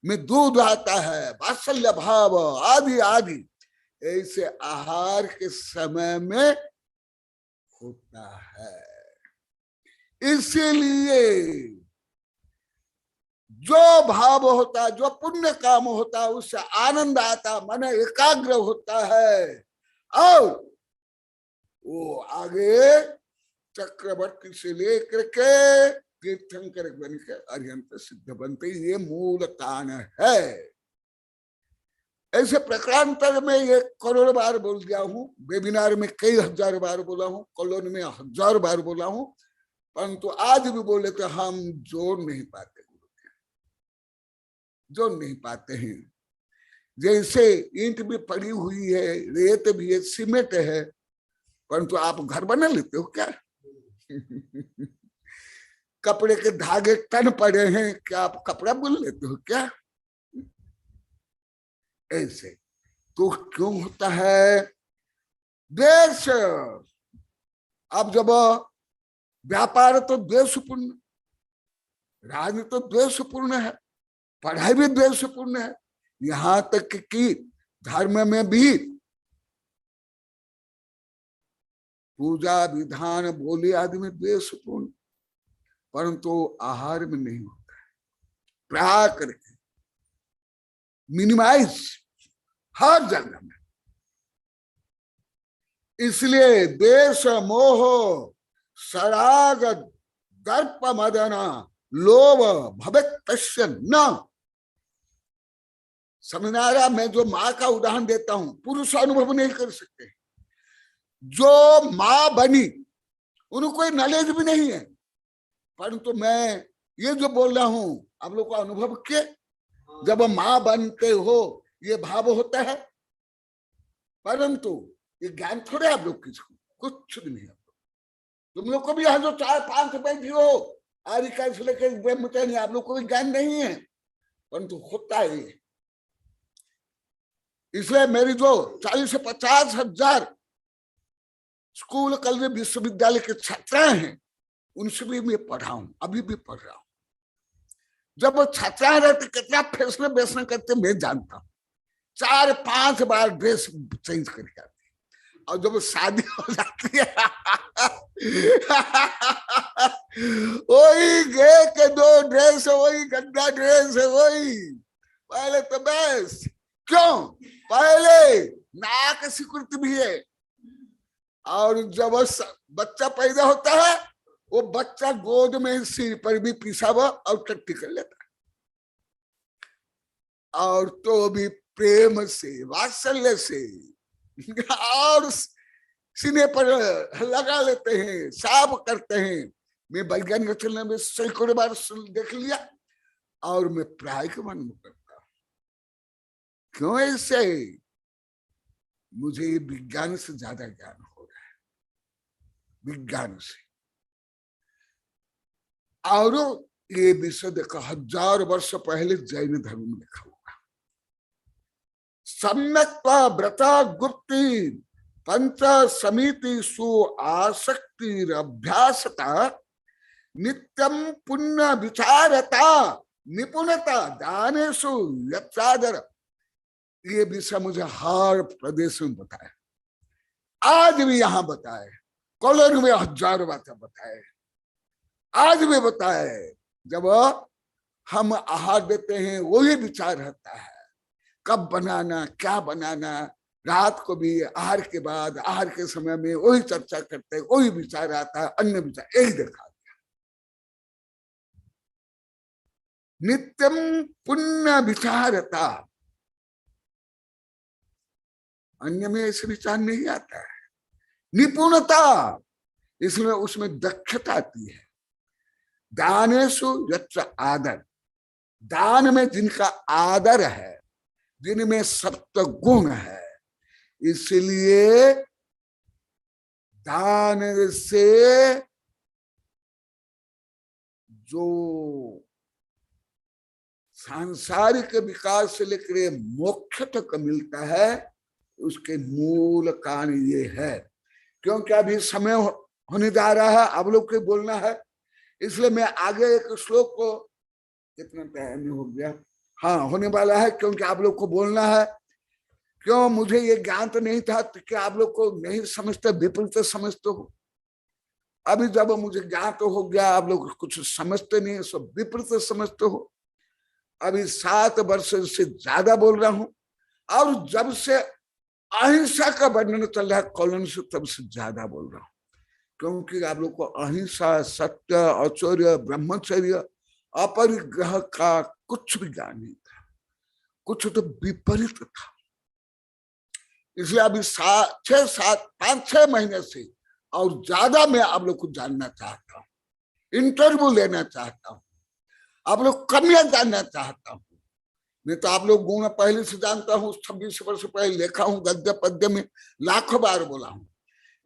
में दूध आता है, वात्सल्य भाव आदि आदि, ऐसे आहार के समय में होता है। इसीलिए जो भाव होता है, जो पुण्य काम होता है, उससे आनंद आता, मन एकाग्र होता है, और वो आगे चक्रवर्ती से लेकर के तीर्थंकर बन के अरिहंत सिद्ध बनते, ये मूल कारण है। ऐसे प्रकारांतर में ये करोड़ बार बोल दिया हूं, वेबिनार में कई हजार बार बोला हूं, कॉलोनी में 1000 बार बोला हूं, परंतु आज भी बोले तो हम जोड़ नहीं पाते, जोड़ नहीं पाते हैं। जैसे ईंट भी पड़ी हुई है, रेत भी है, सीमेंट है, परंतु आप घर बना लेते हो क्या? कपड़े के धागे टन पड़े हैं, क्या आप कपड़ा बुन लेते हो क्या? ऐसे तो क्यों होता है? देश, अब जब व्यापार तो द्वेषपूर्ण, राजनीति तो द्वेषपूर्ण है, पढ़ाई भी द्वेषपूर्ण है, यहां तक कि धर्म में भी पूजा विधान बोली आदि में द्वेषपूर्ण, परंतु आहार में नहीं होता है। प्राय करके मिनिमाइज हर जगह में। इसलिए देश मोह सराग दर्प मदना लोभ भवेत् तस्य न। समझना, मैं जो माँ का उदाहरण देता हूं, पुरुष अनुभव नहीं कर सकते। जो माँ बनी उनको कोई नॉलेज भी नहीं है, परंतु मैं ये जो बोल रहा हूं आप लोग को अनुभव किए, जब माँ बनते हो ये भाव होता है, परंतु ये ज्ञान थोड़े आप लोग किसको, कुछ भी नहीं। तुम लोग को भी यहाँ जो 4-5 बैठी हो आरिका से लेकर ब्रह्मचारी, आप लोग को भी ज्ञान नहीं है, परंतु होता है ये। इसलिए मेरी जो 40 से 50 हजार स्कूल कॉलेज विश्वविद्यालय के छात्रा हैं, उनसे भी मैं पढ़ा हूं, अभी भी पढ़ रहा हूं। जब वो छात्रा रहते कितना फैसले बेसना करते मैं जानता हूं। 4-5 बार ड्रेस चेंज करके आती, और जब शादी हो जाती है वही गे के 2 ड्रेस है, वही गंदा ड्रेस है, वही पहले तो बेस्ट। क्यों? पहले नाक सिकुड़ती भी है, और जब बच्चा पैदा होता है वो बच्चा गोद में सिर पर भी पिसा हुआ और टट्टी कर लेता है, और तो भी प्रेम से वात्सल्य से और सीने पर लगा लेते हैं, साफ करते हैं। मैं वैज्ञानिक चलने में सैकड़ों बार देख लिया, और मैं प्राय के मन में करता हूं। क्यों ऐसे? मुझे विज्ञान से ज्यादा ज्ञान हो रहा है। विज्ञान से। और ये विषय देखो 1000 वर्ष पहले जैन धर्म में लिखा हुआ। सम्यक्ता व्रता गुप्ति पंच समिति सु आसक्ति अभ्यासता नित्यम पुण्य विचारता निपुणता दानेशु यत्सादर। ये विषय मुझे हर प्रदेश में बताए, आज भी यहाँ बताए, कॉलोनी में 1000 बातें बताए, आज भी बताए। जब हम आहार देते हैं वही विचार रहता है, कब बनाना, क्या बनाना। रात को भी आहार के बाद, आहार के समय में वही चर्चा करते हैं, वही विचार आता है, अन्य विचार यही देखा गया। नित्यम पुण्य विचारता, अन्य में ऐसे विचार नहीं आता है। निपुणता, इसमें उसमें दक्षता आती है। दानेशु यत्र आदर, दान में जिनका आदर है, जिनमें सत्व गुण है, इसलिए दान से जो सांसारिक विकास से लेकर मोक्ष तक मिलता है, उसके मूल कारण ये है। क्योंकि अभी समय होने जा रहा है, आप लोग को बोलना है, इसलिए मैं आगे एक श्लोक को, कितना टाइम हो गया, हाँ होने वाला है, क्योंकि आप लोग को बोलना है। क्यों, मुझे ये ज्ञान तो नहीं था कि आप लोग को नहीं समझते, विपरीत समझते हो। अभी जब मुझे ज्ञान तो हो गया, आप लोग कुछ समझते नहीं, सब विपरीत समझते हो। अभी 7 वर्ष से ज्यादा बोल रहा हूं, और जब से अहिंसा का वर्णन चल रहा है कॉलोनी से, तब से ज्यादा बोल रहा हूं। क्योंकि आप लोग को अहिंसा, सत्य, औचर्य, ब्रह्मचर्य, अपरिग्रह का कुछ भी ज्ञान नहीं था, कुछ तो विपरीत था। इसलिए अभी 5-6 महीने से और ज्यादा मैं आप लोग को जानना चाहता हूँ, इंटरव्यू लेना चाहता हूँ, आप लोग कमियां जानना चाहता हूँ। मैं तो आप लोग गुण पहले से जानता हूँ, 26 वर्ष पहले लिखा हूँ, गद्य पद्य में लाखों बार बोला हूँ।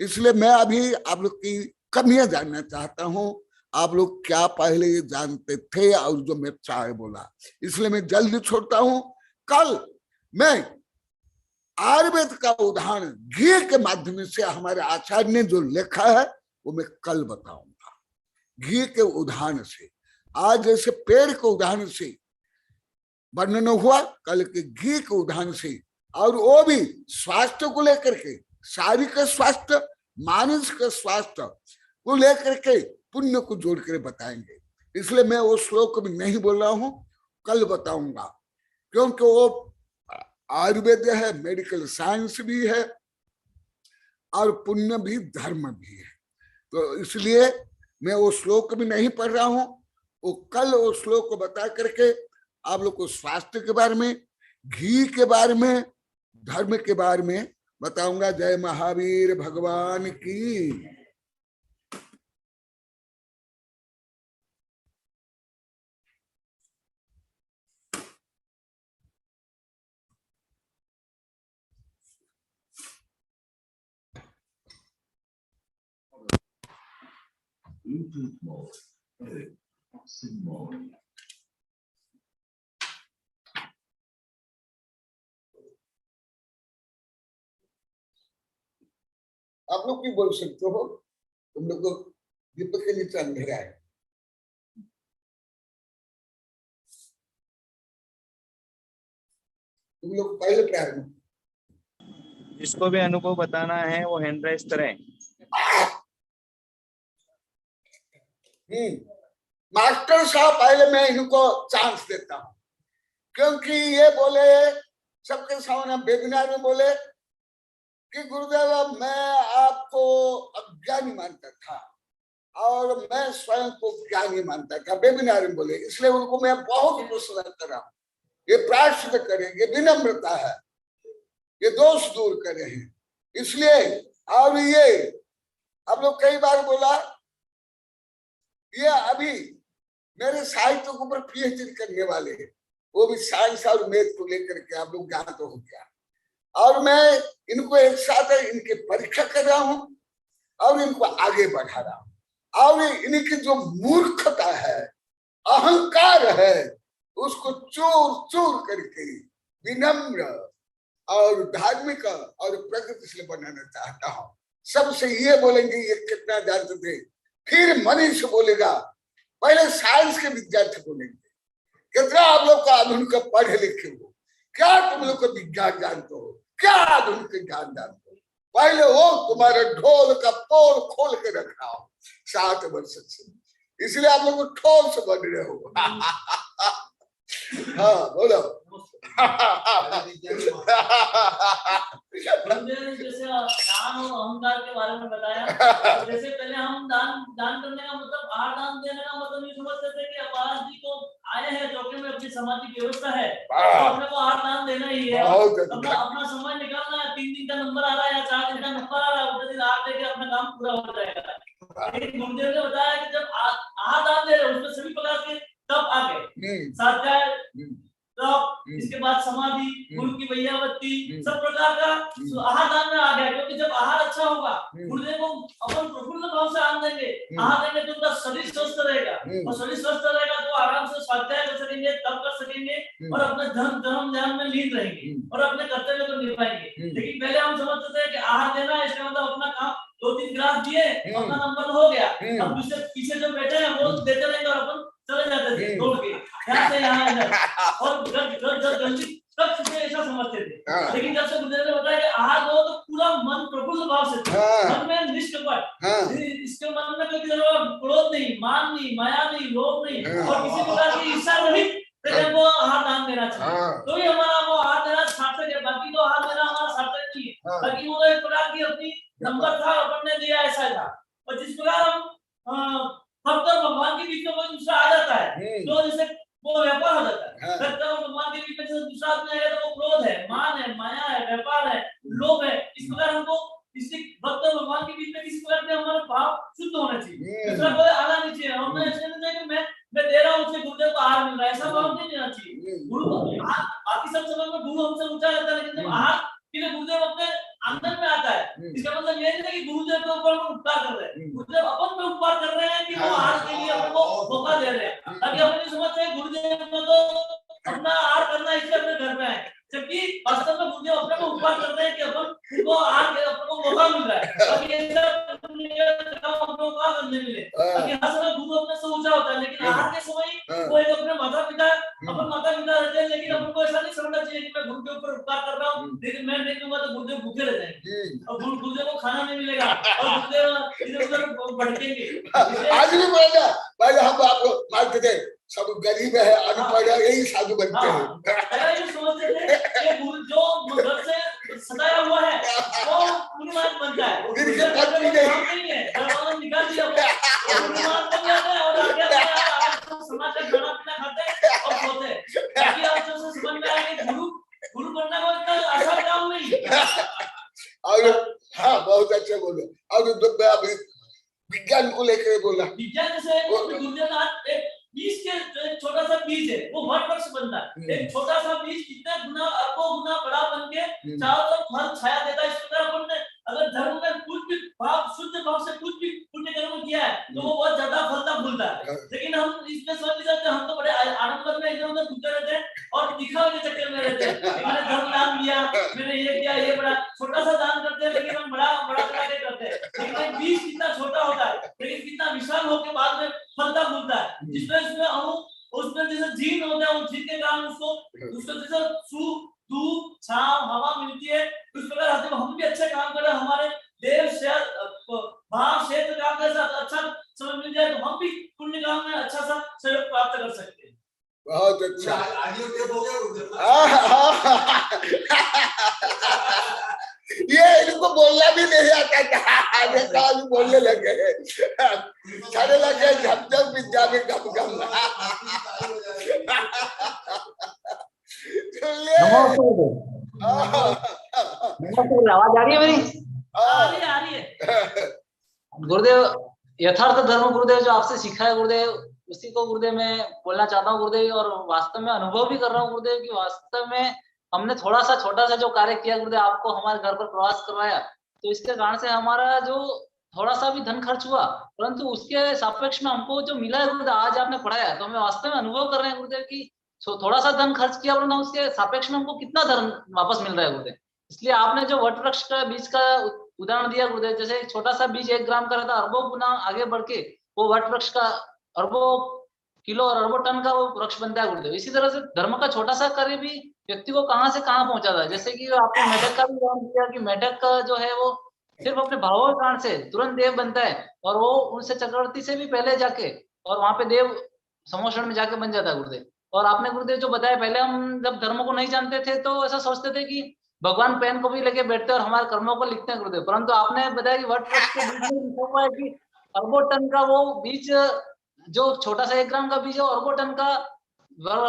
इसलिए मैं अभी आप लोग की कमियां जानना चाहता हूँ, आप लोग क्या पहले ये जानते थे और जो मैं चाहे बोला। इसलिए मैं जल्दी छोड़ता हूँ। कल मैं आयुर्वेद का उदाहरण घी के माध्यम से हमारे आचार्य ने जो लिखा है वो मैं कल बताऊंगा, घी के उदाहरण से। आज जैसे पेड़ के उदाहरण से वर्णन हुआ, कल के घी के उदाहरण से, और वो भी स्वास्थ्य को लेकर के, शारीरिक स्वास्थ्य, मानसिक स्वास्थ्य को लेकर के पुण्य को जोड़ कर बताएंगे। इसलिए मैं वो श्लोक भी नहीं बोल रहा हूं, कल बताऊंगा। क्योंकि वो आयुर्वेद है, मेडिकल साइंस भी है, और पुण्य भी, धर्म भी है। तो इसलिए मैं वो श्लोक भी नहीं पढ़ रहा हूं। वो कल वो श्लोक को बता करके आप लोग को स्वास्थ्य के बारे में, घी के बारे में, धर्म के बारे में बताऊंगा। जय महावीर भगवान की। आप लोग भी बोल सकते हो, तुम लोग को दीपक के नीचे अंधेरा है। तुम लोग पहले प्रारंभ, जिसको भी अनुभव बताना है वो हैंड राइज करें। मास्टर साहब, पहले मैं इनको चांस देता हूं, क्योंकि ये बोले सबके सामने वेबिनार में बोले कि गुरुदेव मैं आपको अज्ञानी मानता था और मैं स्वयं को ज्ञानी मानता था, वेबिनार में बोले। इसलिए उनको मैं बहुत प्रश्न कर रहा हूँ, ये प्रायश्चित करें, ये विनम्रता है, ये दोष दूर करे हैं। इसलिए और ये आप लोग कई बार बोला, ये अभी मेरे साहित्य के ऊपर पीएचडी करने वाले हैं, वो भी साइंस और मैथ को लेकर के, आप लोग ज्ञात हो गया। और मैं इनको एक साथ इनकी परीक्षा कर रहा हूं, और इनको आगे बढ़ा रहा हूँ। और इनकी जो मूर्खता है, अहंकार है, उसको चूर चूर करके विनम्र और धार्मिक और प्रगतिशील बनाना चाहता हूँ। सबसे ये बोलेंगे ये कितना जानते थे, फिर मनीष बोलेगा, पहले साइंस के विद्यार्थी बोलेंगे कितना आप लोग का आधुनिक पढ़े लिखे हो, क्या तुम लोग को विज्ञान जानते हो, क्या आधुनिक ज्ञान जानते हो, पहले वो तुम्हारे ढोल का पोल खोल के रखा हो 7 वर्ष से, इसलिए आप लोग ठोल से बन रहे हो। हाँ बोलो। जैसे दान और अहंकार के बारे में बताया, तो जैसे पहले हम दान करने का मतलब, आहार दान देने का मतलब नहीं समझते थे कि महाराज जी को आए हैं जोके में अपनी समाज की व्यवस्था है तो अपने को आहार दान देना ही है, अपना समय निकालना है, 3 दिन का नंबर आ रहा है या 4 दिन का नंबर आ रहा है, उस दिन आहार देके अपना काम पूरा हो जाएगा। लेकिन गुरुदेव ने बताया कि जब आहार दान दे रहे उसमें सभी प्रकार के तप आ गए, स्वाध्याय, तप, इसके बाद समाधि, गुरु की वैयावत्ती, सब प्रकार का आहार दान में आ गया। क्योंकि जब आहार अच्छा होगा, गुरुदेव को अपन प्रफुल्ल भाव से आहार देंगे, आहार देंगे तो उनका शरीर स्वस्थ रहेगा, और शरीर स्वस्थ रहेगा तो आराम से स्वाध्याय कर सकेंगे, तप कर सकेंगे, और अपने धर्म ध्यान में लीन रहेंगे और अपने कर्तव्य को निभाएंगे। लेकिन पहले हम समझते थे कि आहार देना है, इसका मतलब अपना काम 2-3 गिलास दिए, अपना नंबर हो गया, अब पीछे जो बैठे हैं वो देते रहेंगे और अपन चले जाते थे दौड़ के यहाँ से यहाँ और जल्दी सब चीजें ऐसा समझते थे। लेकिन जब से गुरुदेव ने बताया कि आहार दो तो पूरा मन प्रफुल्ल भाव से, मन में निष्कपट, इसके मन में कोई क्रोध नहीं, मान नहीं, माया नहीं, लोभ नहीं, और किसी प्रकार की इच्छा रहित को आहार दान देना चाहिए। तो ही हमारा वो आहार देना सार्थक है, बाकी तो आहार देना हमारा सार्थक नहीं है। बाकी वो एक प्रकार की अपनी नंबर था, अपन ने दिया ऐसा था। और जिस प्रकार हम भक्त और भगवान के बीच में कोई दूसरा आ जाता है तो जैसे वो व्यापार हो जाता है। भक्त और भगवान के बीच में जैसे दूसरा आदमी आएगा तो वो क्रोध है, मान है, माया है, व्यापार है, लोभ है। इस प्रकार हमको किसी भक्त और भगवान के बीच में किसी प्रकार के हमारे भाव शुद्ध होने चाहिए, दूसरा कोई आना नहीं चाहिए। हमने ऐसे नहीं कि मैं दे रहा हूँ उससे गुरुदेव को आहार मिल रहा है, ऐसा भाव नहीं देना चाहिए। गुरु बाकी सब समय में गुरु हमसे ऊंचा रहता है, लेकिन जब आहार के लिए गुरुदेव अपने आंगन में आता है, इसका मतलब ये नहीं कि गुरुदेव के ऊपर उपकार कर रहे हैं, गुरुदेव अपन पे उपकार कर रहे हैं कि वो आहार के लिए अपने को मौका दे रहे हैं। ताकि अपन ये समझते हैं गुरुदेव को तो अपना आहार करना इसलिए अपने घर में है, जबकि वास्तव में गुरुदेव अपने को उपकार कर रहे हैं कि अपन उनको आहार के अपने को मौका मिल रहा है। ताकि ऐसा अपने को करने मिले, ताकि हर समय गुरु अपने से ऊंचा होता है, लेकिन आहार के समय वो एक अपने माता पिता रहते हैं। लेकिन अपन को ऐसा नहीं समझना चाहिए कि मैं गुरु के ऊपर उपकार कर रहा हूँ, लेकिन मैं नहीं दूंगा तो गुरुदेव भूखे रह जाएंगे और गुरुदेव को खाना नहीं मिलेगा और गुरुदेव इधर-उधर भटकेंगे। आज भी बोला भाई, हम आपको मानते थे सब गरीब है, अनपढ़ है, यही साधु बनते हैं। ये समझते थे कि गुरु जो घर से सताया हुआ है वो गुरुमान बनता है, जिनके पत्नी नहीं है, दरवाजा निकाल दिया वो गुरुमान बन जाते हैं और आगे समाज का खाना पीना खाते और सोते। ताकि आप जो समझ में आए कि गुरु बनना कोई इतना आसान काम नहीं। और हाँ, बहुत अच्छा बोले। और विज्ञान को लेकर बोला, विज्ञान से गुरुदेव एक बीज के छोटा सा बीज है वो वट वृक्ष बनता है। एक छोटा सा बीज कितने गुना अरबों गुना बड़ा बन के चारों तरफ फल छाया देता है। इस प्रकार अपन ने अगर धर्म में कुछ भी भाव शुद्ध भाव से कुछ भी पुण्य कर्म किया है तो वो बहुत ज्यादा फलता फूलता है। लेकिन हम इसमें समझ नहीं सकते, हम तो बड़े आडंबर में इधर उधर घूमते रहते हैं और दिखावे के चक्कर में रहते हैं। मैंने धर्म दान दिया, मैंने ये किया, ये बड़ा छोटा सा दान करते हैं, लेकिन हम बड़ा करा के करते हैं। लेकिन बीज कितना छोटा होता है लेकिन कितना विशाल होकर बाद में फलता फूलता है। जिसमें उसमें जैसे झील होता है, उस झील के कारण उसको जैसे धूप छांव हवा मिलती है। उस प्रकार हम भी अच्छे काम करें, हमारे देश से भाव क्षेत्र काम के साथ अच्छा समय मिल जाए तो हम भी पुण्य काम में अच्छा सा सहयोग प्राप्त कर सकते हैं। बहुत अच्छा। ये इनको बोलना भी नहीं आता था, बोलने लगे छाने लगे झमझम विद्या में गम गम। आवाज आ रही है मेरी? आ रही है। गुरुदेव, यथार्थ धर्म गुरुदेव जो आपसे सीखा है गुरुदेव, उसी को गुरुदेव मैं बोलना चाहता हूँ गुरुदेव। और वास्तव में अनुभव भी कर रहा हूँ गुरुदेव कि वास्तव में हमने थोड़ा सा छोटा सा जो कार्य किया गुरुदेव, आपको हमारे घर पर प्रवास करवाया, तो इसके कारण से हमारा जो थोड़ा सा भी धन खर्च हुआ, परंतु उसके सापेक्ष में हमको जो मिला है गुरुदेव, आज आपने पढ़ाया तो हमें वास्तव में अनुभव कर रहे हैं गुरुदेव की थोड़ा सा धन खर्च किया परंतु उसके सापेक्ष में हमको कितना धन वापस मिल रहा है गुरुदेव। इसलिए आपने जो वट वृक्ष का बीज का उदाहरण दिया गुरुदेव, जैसे छोटा सा बीज 1 ग्राम का रहता, अरबों गुना आगे बढ़ के वो वट वृक्ष का अरबों किलो और अरबों टन का वो वृक्ष बनता है गुरुदेव। इसी तरह से धर्म का छोटा सा कार्य भी व्यक्ति को कहाँ से कहाँ पहुंचाता है। जैसे कि आपने मेढक का भी उदाहरण दिया कि मेढक का जो है वो सिर्फ अपने भावों के कारण से तुरंत देव बनता है, और वो उनसे चक्रवर्ती से भी पहले जाके और वहां पे देव समोषण में जाके बन जाता है गुरुदेव। और आपने गुरुदेव जो बताया, पहले हम जब धर्म को नहीं जानते थे तो ऐसा सोचते थे कि भगवान पेन को भी लेके बैठते हैं और हमारे कर्मों को लिखते हैं गुरुदेव, परंतु आपने बताया कि वट वृक्ष के बीज में लिखा हुआ है कि अरबों टन का वो बीज, जो छोटा सा 1 ग्राम का बीज है अरबों टन का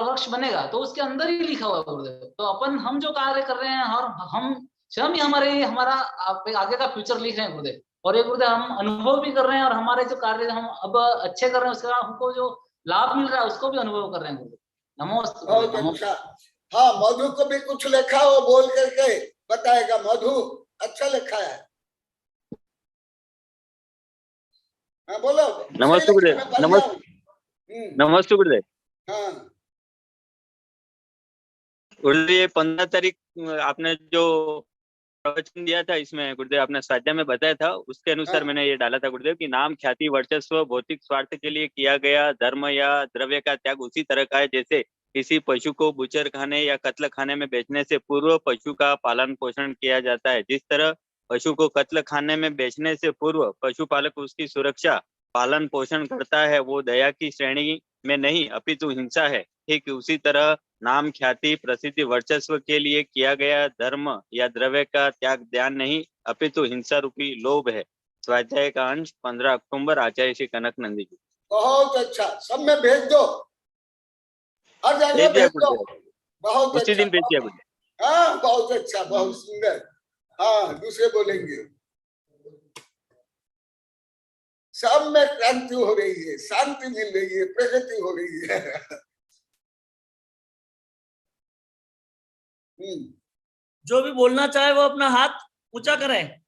वृक्ष बनेगा, तो उसके अंदर ही लिखा हुआ है गुरुदेव। तो अपन हम जो कार्य कर रहे हैं और हम स्वयं ही हमारा आगे का फ्यूचर लिख रहे हैं गुरुदेव, और ये गुरुदेव हम अनुभव भी कर रहे हैं, और हमारे जो कार्य हम अब अच्छे कर रहे हैं उसका हमको जो लाभ मिल रहा है उसको भी अनुभव कर रहे हैं गुरुदेव। नमोस्तुते। हाँ, मधु को भी कुछ लिखा हो, बोल करके बताएगा। मधु अच्छा लिखा है। हाँ बोलो। नमस्ते गुरुदेव। नमस्ते गुरुदेव। हाँ गुरुदेव, ये 15 तारीख आपने जो प्रवचन दिया था, इसमें गुरुदेव आपने स्वाध्याय में बताया था, उसके अनुसार मैंने ये डाला था गुरुदेव कि नाम, ख्याति, वर्चस्व भौतिक स्वार्थ के लिए किया गया धर्म या द्रव्य का त्याग उसी तरह का है जैसे किसी पशु को बुचर खाने या कत्ल खाने में बेचने से पूर्व पशु का पालन पोषण किया जाता है। जिस तरह पशु को कत्ल खाने में बेचने से पूर्व पशुपालक उसकी सुरक्षा पालन पोषण करता है, वो दया की श्रेणी में नहीं अपितु हिंसा है। ठीक उसी तरह नाम, ख्याति, प्रसिद्धि, वर्चस्व के लिए किया गया धर्म या द्रव्य का त्याग ध्यान नहीं अपितु हिंसा रूपी लोभ है। स्वाध्याय का अंश 15 अक्टूबर, आचार्य श्री कनक नंदी जी। बहुत अच्छा, सब में भेज दो, हर जगह भेज दो। बहुत उसी दिन भेज दिया गुरुदेव। हाँ बहुत अच्छा, बहुत सुंदर। हाँ दूसरे बोलेंगे। सब में क्रांति हो रही है, शांति मिल रही है, प्रगति हो रही है। जो भी बोलना चाहे वो अपना हाथ ऊंचा करें।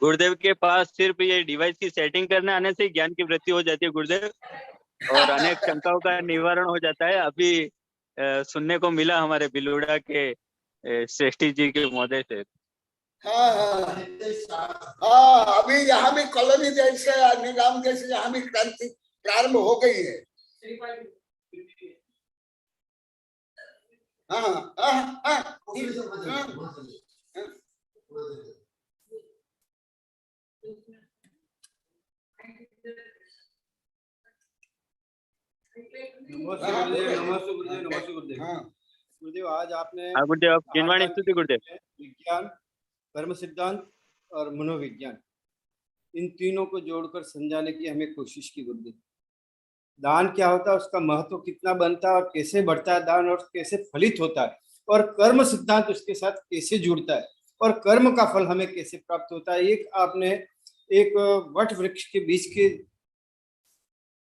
गुरुदेव के पास सिर्फ ये डिवाइस की सेटिंग करने आने से ज्ञान की वृद्धि हो जाती है गुरुदेव, और अनेक शंकाओं का निवारण हो जाता है। अभी सुनने को मिला हमारे बिलुड़ा के श्रेष्ठी जी के महोदय से। हाँ, अभी यहाँ भी कॉलोनी जैसे निगम जैसे यहाँ भी क्रांति प्रारंभ हो गई है। नमस्ते गुरुदेव। गुरुदेव आज आपने गुरुदेव जिनवाणी स्तुति गुरुदेव। विज्ञान, कर्म सिद्धांत और मनोविज्ञान, इन तीनों को जोड़कर समझाने की हमें कोशिश की गुरुदेव। दान क्या होता है, उसका महत्व कितना बनता है और कैसे बढ़ता है दान, और कैसे फलित होता है, और कर्म सिद्धांत उसके साथ कैसे जुड़ता है, और कर्म का फल हमें कैसे प्राप्त होता है। एक आपने एक वट वृक्ष के बीज के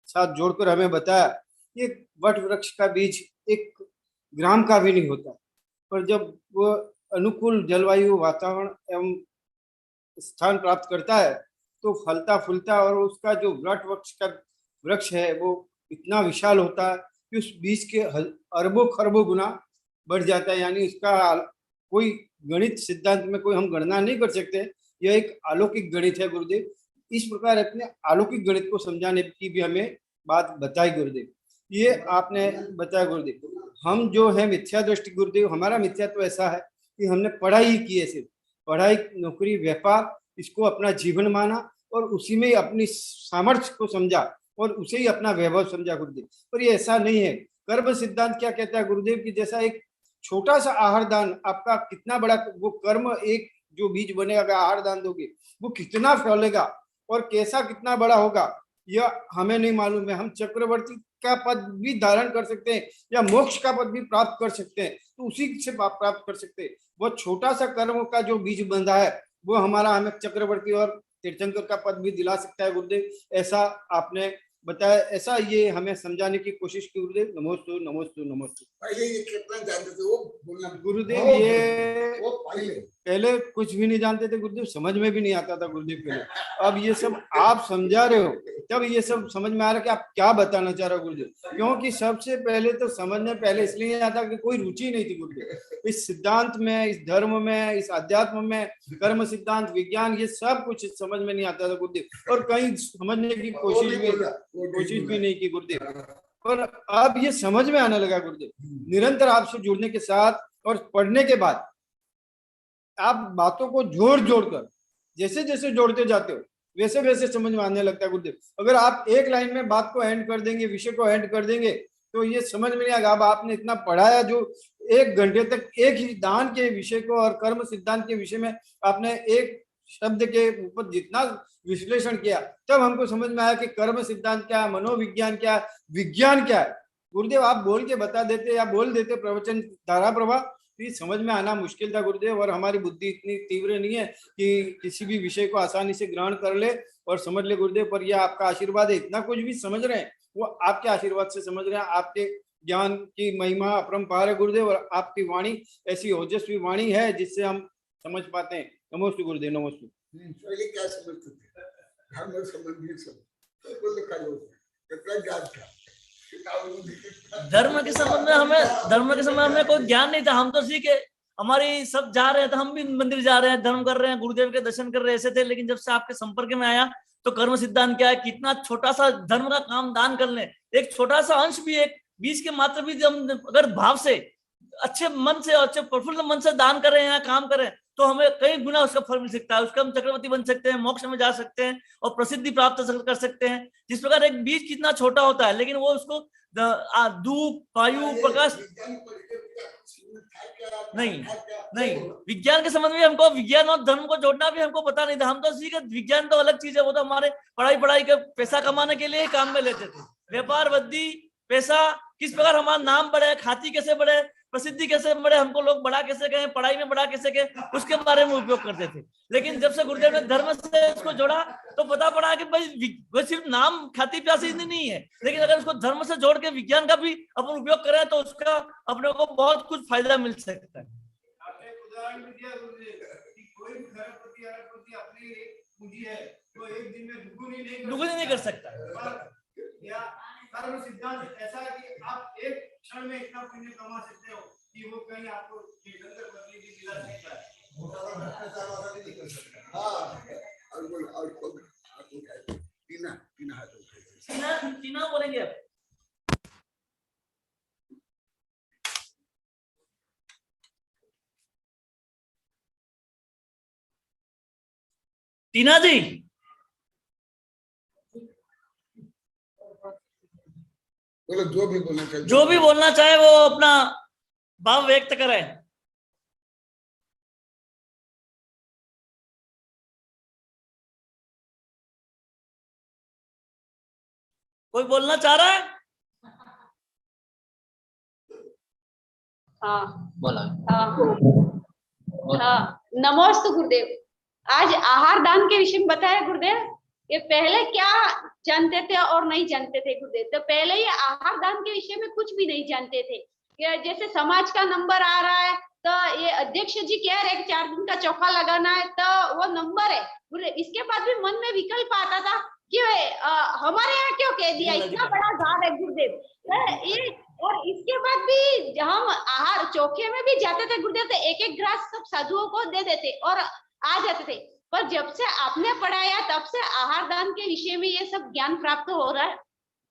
साथ जोड़कर हमें बताया। ये वट वृक्ष का बीज 1 ग्राम का भी नहीं होता, पर जब वो अनुकूल जलवायु, वातावरण एवं स्थान प्राप्त करता है तो फलता फूलता, और उसका जो वट वृक्ष है वो इतना विशाल होता है कि उस बीज के अरबों खरबों गुना बढ़ जाता है। यानी उसका कोई गणित सिद्धांत में कोई हम गणना नहीं कर सकते। यह एक अलौकिक गणित है गुरुदेव। इस प्रकार अपने अलौकिक गणित को समझाने की भी हमें बात बताई गुरुदेव। ये आपने बताया गुरुदेव। हम जो है मिथ्या दृष्टि गुरुदेव, हमारा मिथ्या तो ऐसा है कि हमने पढ़ाई ही की है, सिर्फ पढ़ाई, नौकरी, व्यापार, इसको अपना जीवन माना और उसी में अपनी सामर्थ्य को समझा और उसे ही अपना वैभव समझा गुरुदेव। पर ये ऐसा नहीं है। कर्म सिद्धांत क्या कहता है गुरुदेव कि जैसा एक छोटा सा आहार दान आपका कितना बड़ा, वो कर्म एक जो बीज बनेगा, आहार दान दोगे वो कितना फैलेगा और कैसा कितना बड़ा होगा यह हमें नहीं मालूम है। हम चक्रवर्ती का पद भी धारण कर सकते हैं या मोक्ष का पद भी प्राप्त कर सकते हैं, तो उसी से प्राप्त कर सकते हैं। वो छोटा सा कर्म का जो बीज बंधा है वो हमारा हमें चक्रवर्ती और तीर्थंकर का पद भी दिला सकता है गुरुदेव। ऐसा आपने बताया, ऐसा ये हमें समझाने की कोशिश की गुरुदेव। नमोस्तु नमोस्तु नमोस्तु। पहले ये कितना जानते थे वो बोलना गुरुदेव वो ये वो पहले कुछ भी नहीं जानते थे गुरुदेव, समझ में भी नहीं आता था गुरुदेव पहले। अब ये सब आप समझा रहे हो तब ये सब समझ में आ रहा है कि आप क्या बताना चाह रहे हो गुरुदेव। क्योंकि सबसे पहले तो समझने पहले इसलिए आता कि कोई रुचि नहीं थी गुरुदेव इस सिद्धांत में, इस धर्म में, इस अध्यात्म में, कर्म सिद्धांत, विज्ञान, ये सब कुछ समझ में नहीं आता था गुरुदेव, और कहीं समझने की कोशिश भी नहीं की गुरुदेव। और अब ये समझ में आने लगा गुरुदेव, निरंतर आपसे जुड़ने के साथ और पढ़ने के बाद आप बातों को जोड़ जोड़कर जैसे जैसे जोड़ते जाते हो वैसे वैसे समझ में आने लगता है गुरुदेव। अगर आप एक लाइन में बात को एंड कर देंगे, विषय को एंड कर देंगे, तो ये समझ में नहीं आएगा। अब आपने इतना पढ़ाया, जो 1 घंटे तक एक ही दान के विषय को और कर्म सिद्धांत के विषय में आपने एक शब्द के ऊपर जितना विश्लेषण किया, तब हमको समझ में आया कि कर्म सिद्धांत क्या है, मनोविज्ञान क्या है, विज्ञान क्या है। गुरुदेव आप बोल के बता देते या बोल देते प्रवचन धारा प्रभा, तो ये समझ में आना मुश्किल था गुरुदेव। और हमारी बुद्धि इतनी तीव्र नहीं है कि किसी भी विषय को आसानी से ग्रहण कर ले और समझ ले गुरुदेव। पर यह आपका आशीर्वाद है, इतना कुछ भी समझ रहे हैं वो आपके आशीर्वाद से समझ रहे हैं। आपके ज्ञान की महिमा अपरंपार है गुरुदेव, और आपकी वाणी ऐसी ओजस्वी वाणी है जिससे हम समझ पाते हैं। नमोस्तु गुरुदेव, नमोस्तु। पहले क्या समझते थे, धर्म संबंधी सब तो लिखा कितना ज्ञान था। धर्म के संबंध में हमें कोई ज्ञान नहीं था। हम तो सीखे, हमारी सब जा रहे हैं तो हम भी मंदिर जा रहे हैं, धर्म कर रहे हैं, गुरुदेव के दर्शन कर रहे हैं, ऐसे थे। लेकिन जब से आपके संपर्क में आया तो कर्म सिद्धांत क्या है, कितना छोटा सा धर्म का काम दान कर ले, एक छोटा सा अंश भी, एक 20 के मात्र भी हम अगर भाव से, अच्छे मन से, अच्छे प्रफुल्ल मन से दान करें या काम करें तो हमें कई गुना उसका फल मिल सकता है। उसका हम चक्रवर्ती बन सकते हैं, मोक्ष में जा सकते हैं और प्रसिद्धि प्राप्त कर सकते हैं। जिस प्रकार एक बीज कितना छोटा होता है लेकिन वो उसको धूप, वायु, प्रकाश नहीं विज्ञान के संबंध में हमको विज्ञान और धर्म को जोड़ना भी हमको पता नहीं था। हम तो सीखे, विज्ञान तो अलग चीज है, वो तो हमारे पढ़ाई के पैसा कमाने के लिए ही काम में लेते थे। व्यापार, बुद्धि, पैसा, किस प्रकार हमारा नाम बढ़े, ख्याति कैसे बढ़े, प्रसिद्धि कैसे बढ़े, हमको लोग बड़ा कैसे कहें, पढ़ाई में बड़ा कैसे कहें, उसके बारे में उपयोग करते थे। लेकिन जब से गुरुदेव ने धर्म से इसको जोड़ा तो पता पड़ा कि भाई वो सिर्फ नाम, ख्याति, प्यासी नहीं है, लेकिन अगर उसको धर्म से जोड़ के विज्ञान का भी अपन उपयोग करें तो उसका अपने को बहुत कुछ फायदा मिल सकता है। उदाहरण भी दिया गुरुदेव कि कोई खरबपति अरबपति अपनी एक पूंजी है तो एक दिन में दुगुनी नहीं कर सकता। या कर्म सिद्धांत ऐसा है कि आप एक क्षण में इतना पुण्य कमा सकते हो कि वो कहीं आपको निरंतर बदली भी दिला सकता है। टीना बोलेंगे अब। टीना जी, बोलो जो भी बोलना चाहे वो अपना भाव व्यक्त करें। कोई बोलना चाह रहा है? हाँ बोला। हाँ, नमोस्तु गुरुदेव। आज आहार दान के विषय में बताया गुरुदेव। ये पहले क्या जानते थे और नहीं जानते थे गुरुदेव? तो पहले ये आहार दान के विषय में कुछ भी नहीं जानते थे। जैसे समाज का नंबर आ रहा है तो ये अध्यक्ष जी कह रहे हैं 4 दिन का चौका लगाना है तो वो नंबर है गुरुदेव। इसके बाद भी मन में विकल्प आता था कि हमारे यहाँ क्यों कह दिया, इतना बड़ा घाट है गुरुदेव ये। और इसके बाद भी हम आहार चौके में भी जाते थे गुरुदेव, तो एक एक ग्रास सब साधुओं को दे देते और आ जाते थे। पर जब से आपने पढ़ाया तब से आहार दान के विषय में ये सब ज्ञान प्राप्त हो रहा है।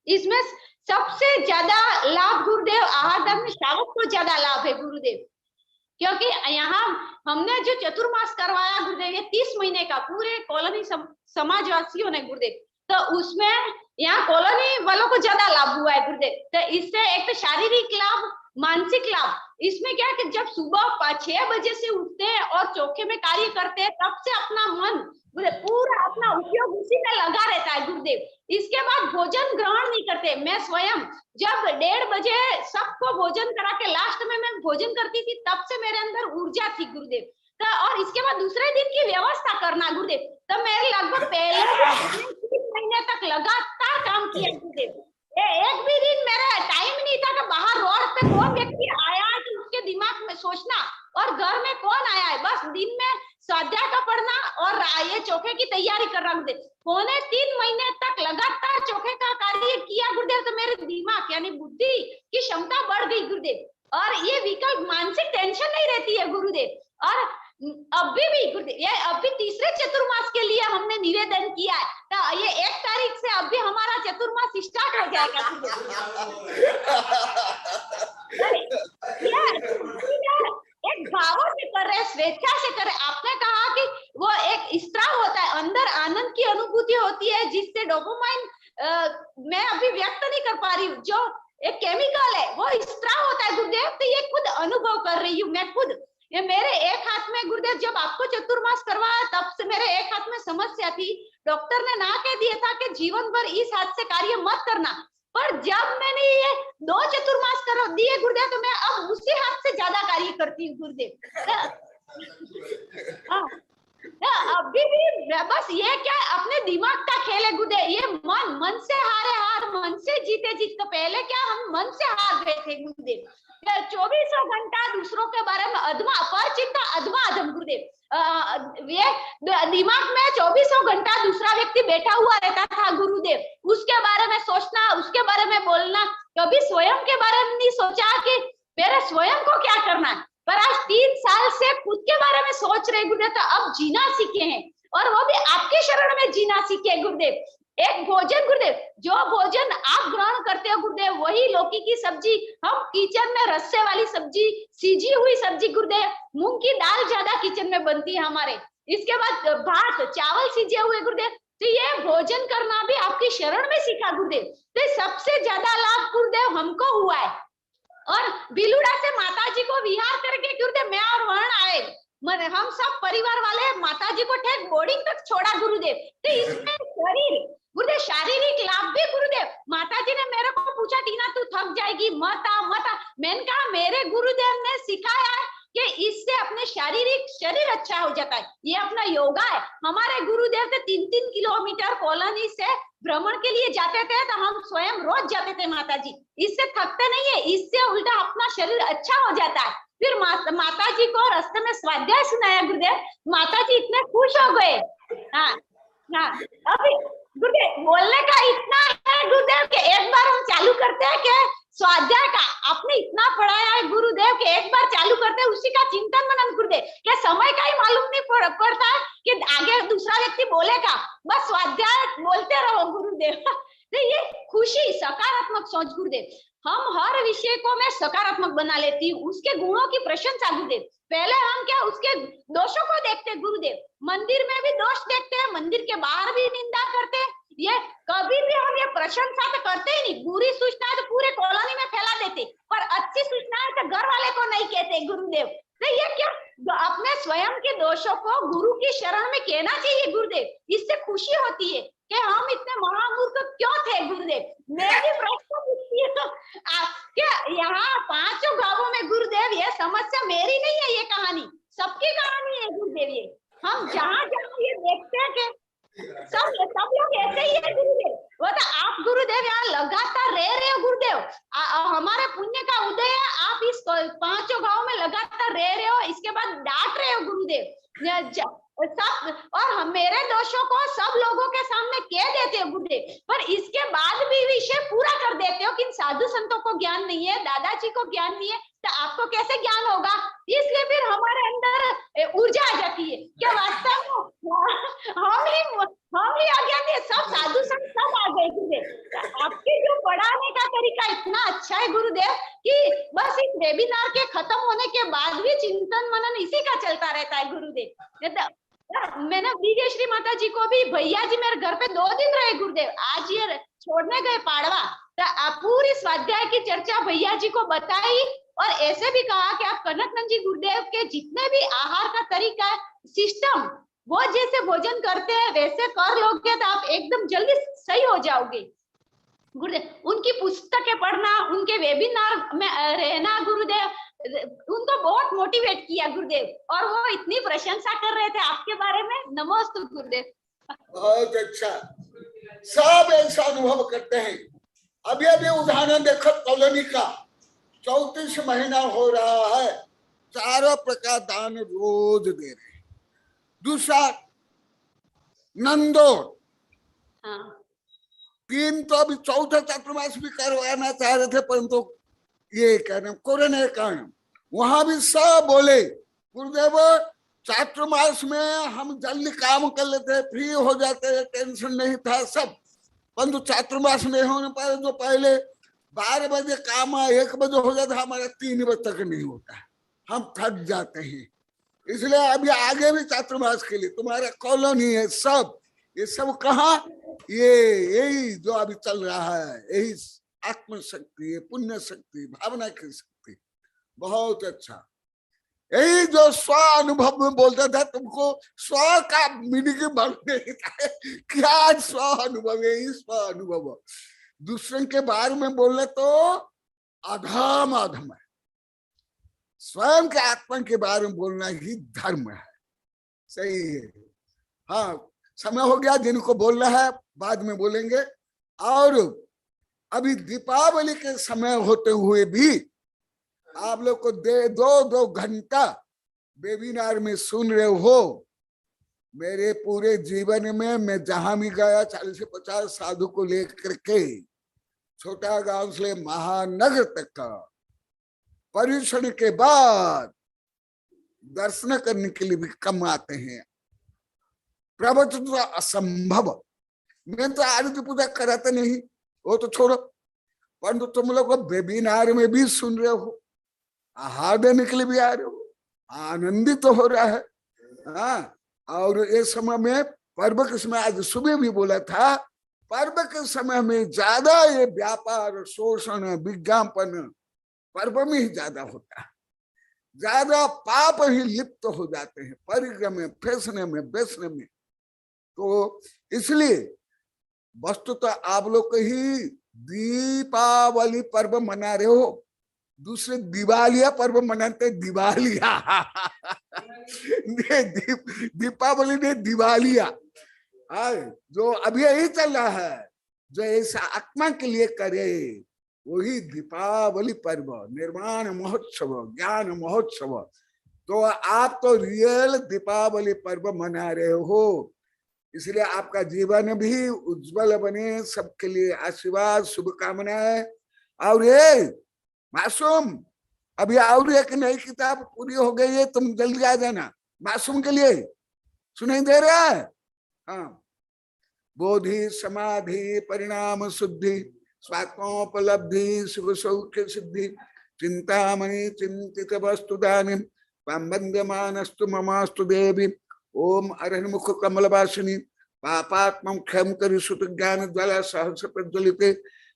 इसमें सबसे ज्यादा लाभ गुरुदेव आहार दान में श्रावक को ज्यादा लाभ है गुरुदेव, क्योंकि यहाँ हमने जो चतुर्मास करवाया गुरुदेव, ये 30 महीने का पूरे कॉलोनी समाजवासियों ने गुरुदेव, तो उसमें यहाँ कॉलोनी वालों को ज्यादा लाभ हुआ है गुरुदेव। तो इससे एक तो शारीरिक लाभ, मानसिक लाभ। इसमें क्या कि जब सुबह 6 बजे से उठते हैं और चौके में कार्य करते हैं तब से अपना मन पूरा अपना उपयोग उसी में लगा रहता है गुरुदेव। इसके बाद भोजन ग्रहण नहीं करते। मैं स्वयं जब 1:30 बजे सबको भोजन करा के लास्ट में मैं भोजन करती थी तब से मेरे अंदर ऊर्जा थी गुरुदेव। और इसके बाद दूसरे दिन की व्यवस्था करना गुरुदेव। तो मेरे लगभग पहले 3 महीने तक लगातार काम किया गुरुदेव। एक भी दिन मेरा टाइम नहीं था कि बाहर रोड पे कौन व्यक्ति आया है तो उसके दिमाग में सोचना और घर में कौन आया है, बस दिन में स्वाध्याय का पढ़ना और ये चोखे की तैयारी करना गुरुदेव। 3.25 महीने तक लगातार चोखे का कार्य किया गुरुदेव। तो मेरे दिमाग यानी बुद्धि की क्षमता बढ़ गई गुरुदेव और ये विकल्प मानसिक टेंशन नहीं रहती है गुरुदेव। और अभी भी गुरुदेव ये अभी तीसरे चतुर्मास के लिए हमने निवेदन किया है, तो ये 1 तारीख से अभी हमारा चतुर्मास स्टार्ट हो जाएगा एक भावों से कर रहे, स्वेच्छा से कर रहे। आपने कहा कि वो एक स्त्राव होता है, अंदर आनंद की अनुभूति होती है जिससे डोपामाइन मैं अभी व्यक्त नहीं कर पा रही हूँ, जो एक केमिकल है वो स्त्राव होता है गुरुदेव। तो ये खुद अनुभव कर रही हूँ मैं खुद। ये मेरे एक हाथ में गुरुदेव जब आपको चतुर्मास करवाया तब से मेरे एक हाथ में समस्या थी। डॉक्टर ने ना कह दिया था कि जीवन भर इस हाथ से कार्य मत करना, पर जब मैंने ये 2 चतुर्मास कर दिए गुरुदेव तो मैं अब उसी हाथ से ज्यादा कार्य करती हूँ गुरुदेव। अभी भी बस ये क्या अपने दिमाग का खेल है गुरुदेव। ये मन से हारे हार, मन से जीते जीत। तो पहले क्या हम मन से हार गए थे गुरुदेव। 24 घंटा दूसरों के बारे में अधमा पर चिंता अधमा अधम गुरुदेव। ये दिमाग में 24 घंटा दूसरा व्यक्ति बैठा हुआ रहता था गुरुदेव, उसके बारे में सोचना, उसके बारे में बोलना। कभी स्वयं के बारे में नहीं सोचा कि मेरे स्वयं को क्या करना है। पर आज 3 साल से खुद के बारे में सोच रहे गुरुदेव, तो अब जीना सीखे हैं और वो भी आपके शरण में जीना सीखे गुरुदेव। एक भोजन गुरुदेव, जो भोजन आप ग्रहण करते हो गुरुदेव वही लौकी की सब्जी, हम किचन में रस्से वाली सब्जी, सीजी हुई सब्जी गुरुदेव, मूंग की दाल ज्यादा किचन में बनती है हमारे। इसके बाद भात चावल सीजे हुए गुरुदेव। तो ये भोजन करना भी आपकी शरण में सीखा गुरुदेव। तो सबसे ज्यादा लाभ गुरुदेव हमको हुआ है। और बिलुड़ा से माता जी को विहार करके गुरुदेव मैं और वर्ण आए, हम सब परिवार वाले माता जी को ठेक बोर्डिंग तक छोड़ा गुरुदेव। तो इसमें शरीर गुरुदेव शारीरिक लाभ भी गुरुदेव। माता जी ने मेरे को पूछा टीना तू थक जाएगी मत आ। मैंने कहा मेरे गुरुदेव ने सिखाया है कि इससे अपने शारीरिक शरीर अच्छा हो जाता है। ये अपना योगा है। हमारे गुरुदेव थे 3-3 किलोमीटर कॉलोनी से भ्रमण के लिए जाते थे, तो हम स्वयं रोज जाते थे माता जी। इससे थकते नहीं है, इससे उल्टा अपना शरीर अच्छा हो जाता है। फिर माता जी को रास्ते में स्वाध्याय सुनाया गुरुदेव, माता जी इतने खुश हो गए। हाँ अभी गुरुदेव बोलने का इतना है गुरुदेव के एक बार हम चालू करते हैं कि स्वाध्याय का आपने इतना पढ़ाया है गुरुदेव के एक बार चालू करते हैं उसी का चिंतन मनन गुरुदेव के समय का ही मालूम नहीं पड़ता है कि आगे दूसरा व्यक्ति बोलेगा, बस स्वाध्याय बोलते रहो गुरुदेव। तो ये खुशी सकारात्मक सोच गुरुदेव। हम हर विषय को मैं सकारात्मक बना लेती हूँ, उसके गुणों की प्रशंसा गुरुदेव। पहले हम क्या उसके दोषों को देखते गुरुदेव, मंदिर में भी दोष देखते हैं, मंदिर के बाहर भी निंदा करते हैं। ये कभी भी हम ये प्रशंसा तो करते ही नहीं। बुरी सूचना है तो पूरे कॉलोनी में फैला देते, पर अच्छी सूचना है तो घर वाले को नहीं कहते गुरुदेव। तो ये क्या अपने स्वयं के दोषों को गुरु की शरण में कहना चाहिए गुरुदेव। इससे खुशी होती है कि हम इतने महामूर्ख क्यों थे गुरुदेव। मेरी प्रश्न पूछती है तो क्या यहाँ 5 गांवों में गुरुदेव ये समस्या मेरी नहीं है, ये कहानी सबकी कहानी है गुरुदेव। ये हम जहाँ जहाँ ये देखते हैं कि सब लोग ऐसे ही है गुरुदेव। वो तो आप गुरुदेव यहाँ लगातार रह रहे हो गुरुदेव, हमारे पुण्य का उदय है। आप इस 5 गांव में लगातार रह रहे हो, इसके बाद डांट रहे हो गुरुदेव सब, और मेरे दोषों को सब लोगों के सामने कह देते हो गुरुदेव, पर इसके बाद भी विषय पूरा कर देते हो कि इन साधु संतों को ज्ञान नहीं है, दादाजी को ज्ञान नहीं है, तो आपको कैसे ज्ञान होगा। इसलिए फिर हमारे अंदर ऊर्जा आ जाती है कि वास्तव में हम ही अज्ञानी है, सब साधु संत सब आ गए गुरुदेव। आपके जो पढ़ाने का तरीका इतना अच्छा है गुरुदेव कि बस इस वेबिनार के खत्म होने के बाद भी चिंतन मनन इसी का चलता रहता है गुरुदेव। मैंने विजयश्री माता जी को भी, भैया जी मेरे घर पे 2 दिन रहे गुरुदेव, आज ये छोड़ने गए पाड़वा, तो पूरी स्वाध्याय की चर्चा भैया जी को बताई और ऐसे भी कहा कि आप कनकनंद जी गुरुदेव के जितने भी आहार का तरीका है, सिस्टम, वो जैसे भोजन करते हैं वैसे कर लोगे तो आप एकदम जल्दी सही हो जाओगे गुरुदेव। उनकी पुस्तकें पढ़ना, उनके वेबिनार में रहना गुरुदेव, उनको बहुत बहुत मोटिवेट किया गुरुदेव, और वो इतनी प्रशंसा कर रहे थे आपके बारे में। नमोस्तु गुरुदेव। बहुत अच्छा, सब ऐसा अनुभव करते हैं। अभी अभी उदाहरण देखो कॉलोनी का, 34 महीना हो रहा है, चारों प्रकार दान रोज दे रहे हैं। दूसरा नंदोर, हाँ 3 तो अभी चौथा चातुर्मास भी करवाना चाह रहे थे, परंतु ये कारण कोरोना के कारण वहां भी सब बोले गुरुदेव चातुर्मास में हम जल्दी काम कर लेते, फ्री हो जाते, टेंशन नहीं था सब, परंतु चातुर्मास नहीं होने पर जो पहले 12 बजे काम 1 बजे हो जाता, हमारा 3 बजे तक नहीं होता, हम थक जाते हैं। इसलिए अभी आगे भी चातुर्मास के लिए तुम्हारा कॉलोनी है सब, ये सब कहाँ, ये यही जो अभी चल रहा है, यही आत्मशक्ति, पुण्य शक्ति, भावना की शक्ति। बहुत अच्छा, यही जो स्व अनुभव में बोलता था तुमको, स्व का मीनिंग बढ़ने क्या स्व अनुभव, यही स्व अनुभव। दूसरे के बारे में बोले तो अधम अधम है, स्वयं के आत्मा के बारे में बोलना ही धर्म है। सही है। हाँ समय हो गया, जिनको बोलना है बाद में बोलेंगे। और अभी दीपावली के समय होते हुए भी आप लोग को 2 घंटा वेबिनार में सुन रहे हो। मेरे पूरे जीवन में मैं जहां भी गया 40 से 50 साधु को लेकर के छोटा गांव से महानगर तक का परीक्षण के बाद दर्शन करने के लिए भी कम आते हैं। प्रवचन तो असंभव, मैं तो आरती पूजा कराते नहीं, वो तो छोड़ो, परंतु तुम लोग वेबिनार में भी सुन रहे हो, आहार देने के लिए भी आ रहे हो, आनंदित तो हो रहा है। हाँ, और ये समय में पर्व के समय, आज सुबह भी बोला था, पर्व के समय में ज्यादा ये व्यापार शोषण विज्ञापन पर्व में ही ज्यादा होता है, ज्यादा पाप ही लिप्त हो जाते हैं परिग्रह में, फैसने में, बेचने में। तो इसलिए वस्तु तो आप लोग ही दीपावली पर्व मना रहे हो, दूसरे दिवालिया पर्व मनाते, दिवालिया दीपावली ने दिवालिया, जो अभी यही चल रहा है, जो ऐसा आत्मा के लिए करे वही दीपावली पर्व, निर्वाण महोत्सव, ज्ञान महोत्सव। तो आप तो रियल दीपावली पर्व मना रहे हो, इसलिए आपका जीवन भी उज्जवल बने, सबके लिए आशीर्वाद शुभकामनाएं। और ये मासूम, अभी और एक नई किताब पूरी हो गई है, तुम जल्दी आ जाना मासूम के लिए, सुनाई दे रहा है। हाँ, बोधि समाधि परिणाम शुद्धि स्वात्मोपलब्धि शुभ सौख्य सिद्धि चिंतामणि चिंतित वस्तु दानी वंद्यमानस्तु ममास्तु देवी ओम अरहमुख कमलवासिनी पापात्मं क्षम करि सुत ज्ञान ज्वाला सहस्र प्रज्वलिते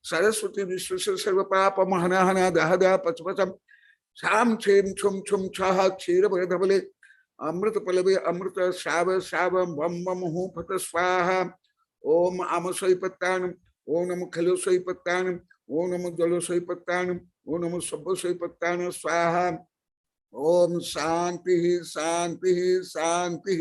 सरस्वती विश्व सर्व पाप महनाहना दहदा पचपचम शाम छेम छुम छुम छह क्षीर धबले अमृत पलवे अमृत शाव शाव बम बम हूँ फत स्वाहा ओम आम सोईपत्तान ओम नमो खलो सोईपत्तान ओम नमो जलो सोईपत्तान ओम नमो सब्बो सोईपत्तान स्वाहा ओम शांति शांति शांति।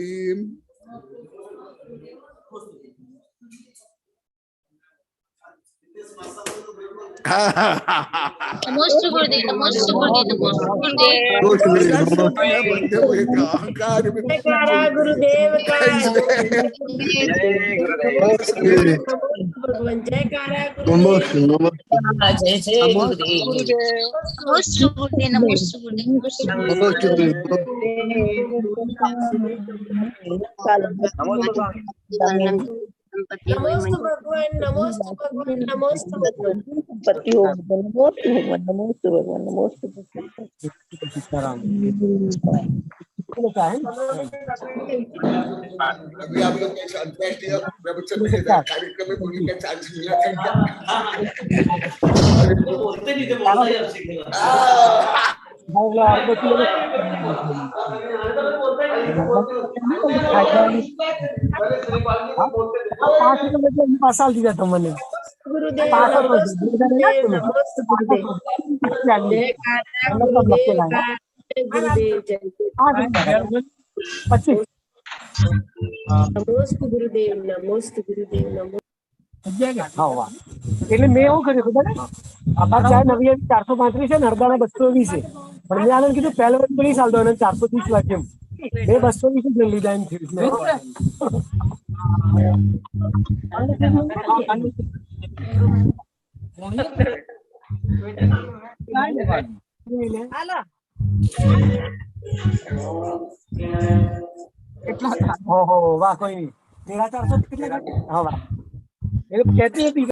नमस्ते गुरुदेव, नमस्ते गुरुदेव, नमस्ते गुरुदेव। अहंकार में गुरुदेव का जय जय गुरुदेव, नमस्ते गुरुदेव, नमस्ते गुरुदेव। नमोस्तु भगवान, नमोस्तु भगवान, नमोस्तु भगवान, पति हो नमोस्तु भगवान, नमोस्तु भगवान, नमोस्तु भगवान। अभी आप लोग कैसे अंतर्राष्ट्रीय प्रवचन कार्यक्रम में बोलने का चांस मिला था, बोलते नहीं थे, बोलना ही अब सीखेगा। साल दिया था मैंने गुरुदेव, नमस्ते गुरुदेव, नमस्ते गुरुदेव, ગુરુદેવ જય નમોસ્તુ ગુરુદેવ નમોસ્તુ ગુરુદેવ નમો એટલે મેં એવું કર્યું ખબર આપાર 435 છે ને હરદાણા 220 છે પણ મેં આને કીધું પહેલો વખત નહીં ચાલતો અને 430 વાગ્યમ મેં 220 જ લીધા એમ થયું વાહ કોઈ નહીં 450 કેટલા? હા વાહ એ કહેતી હતી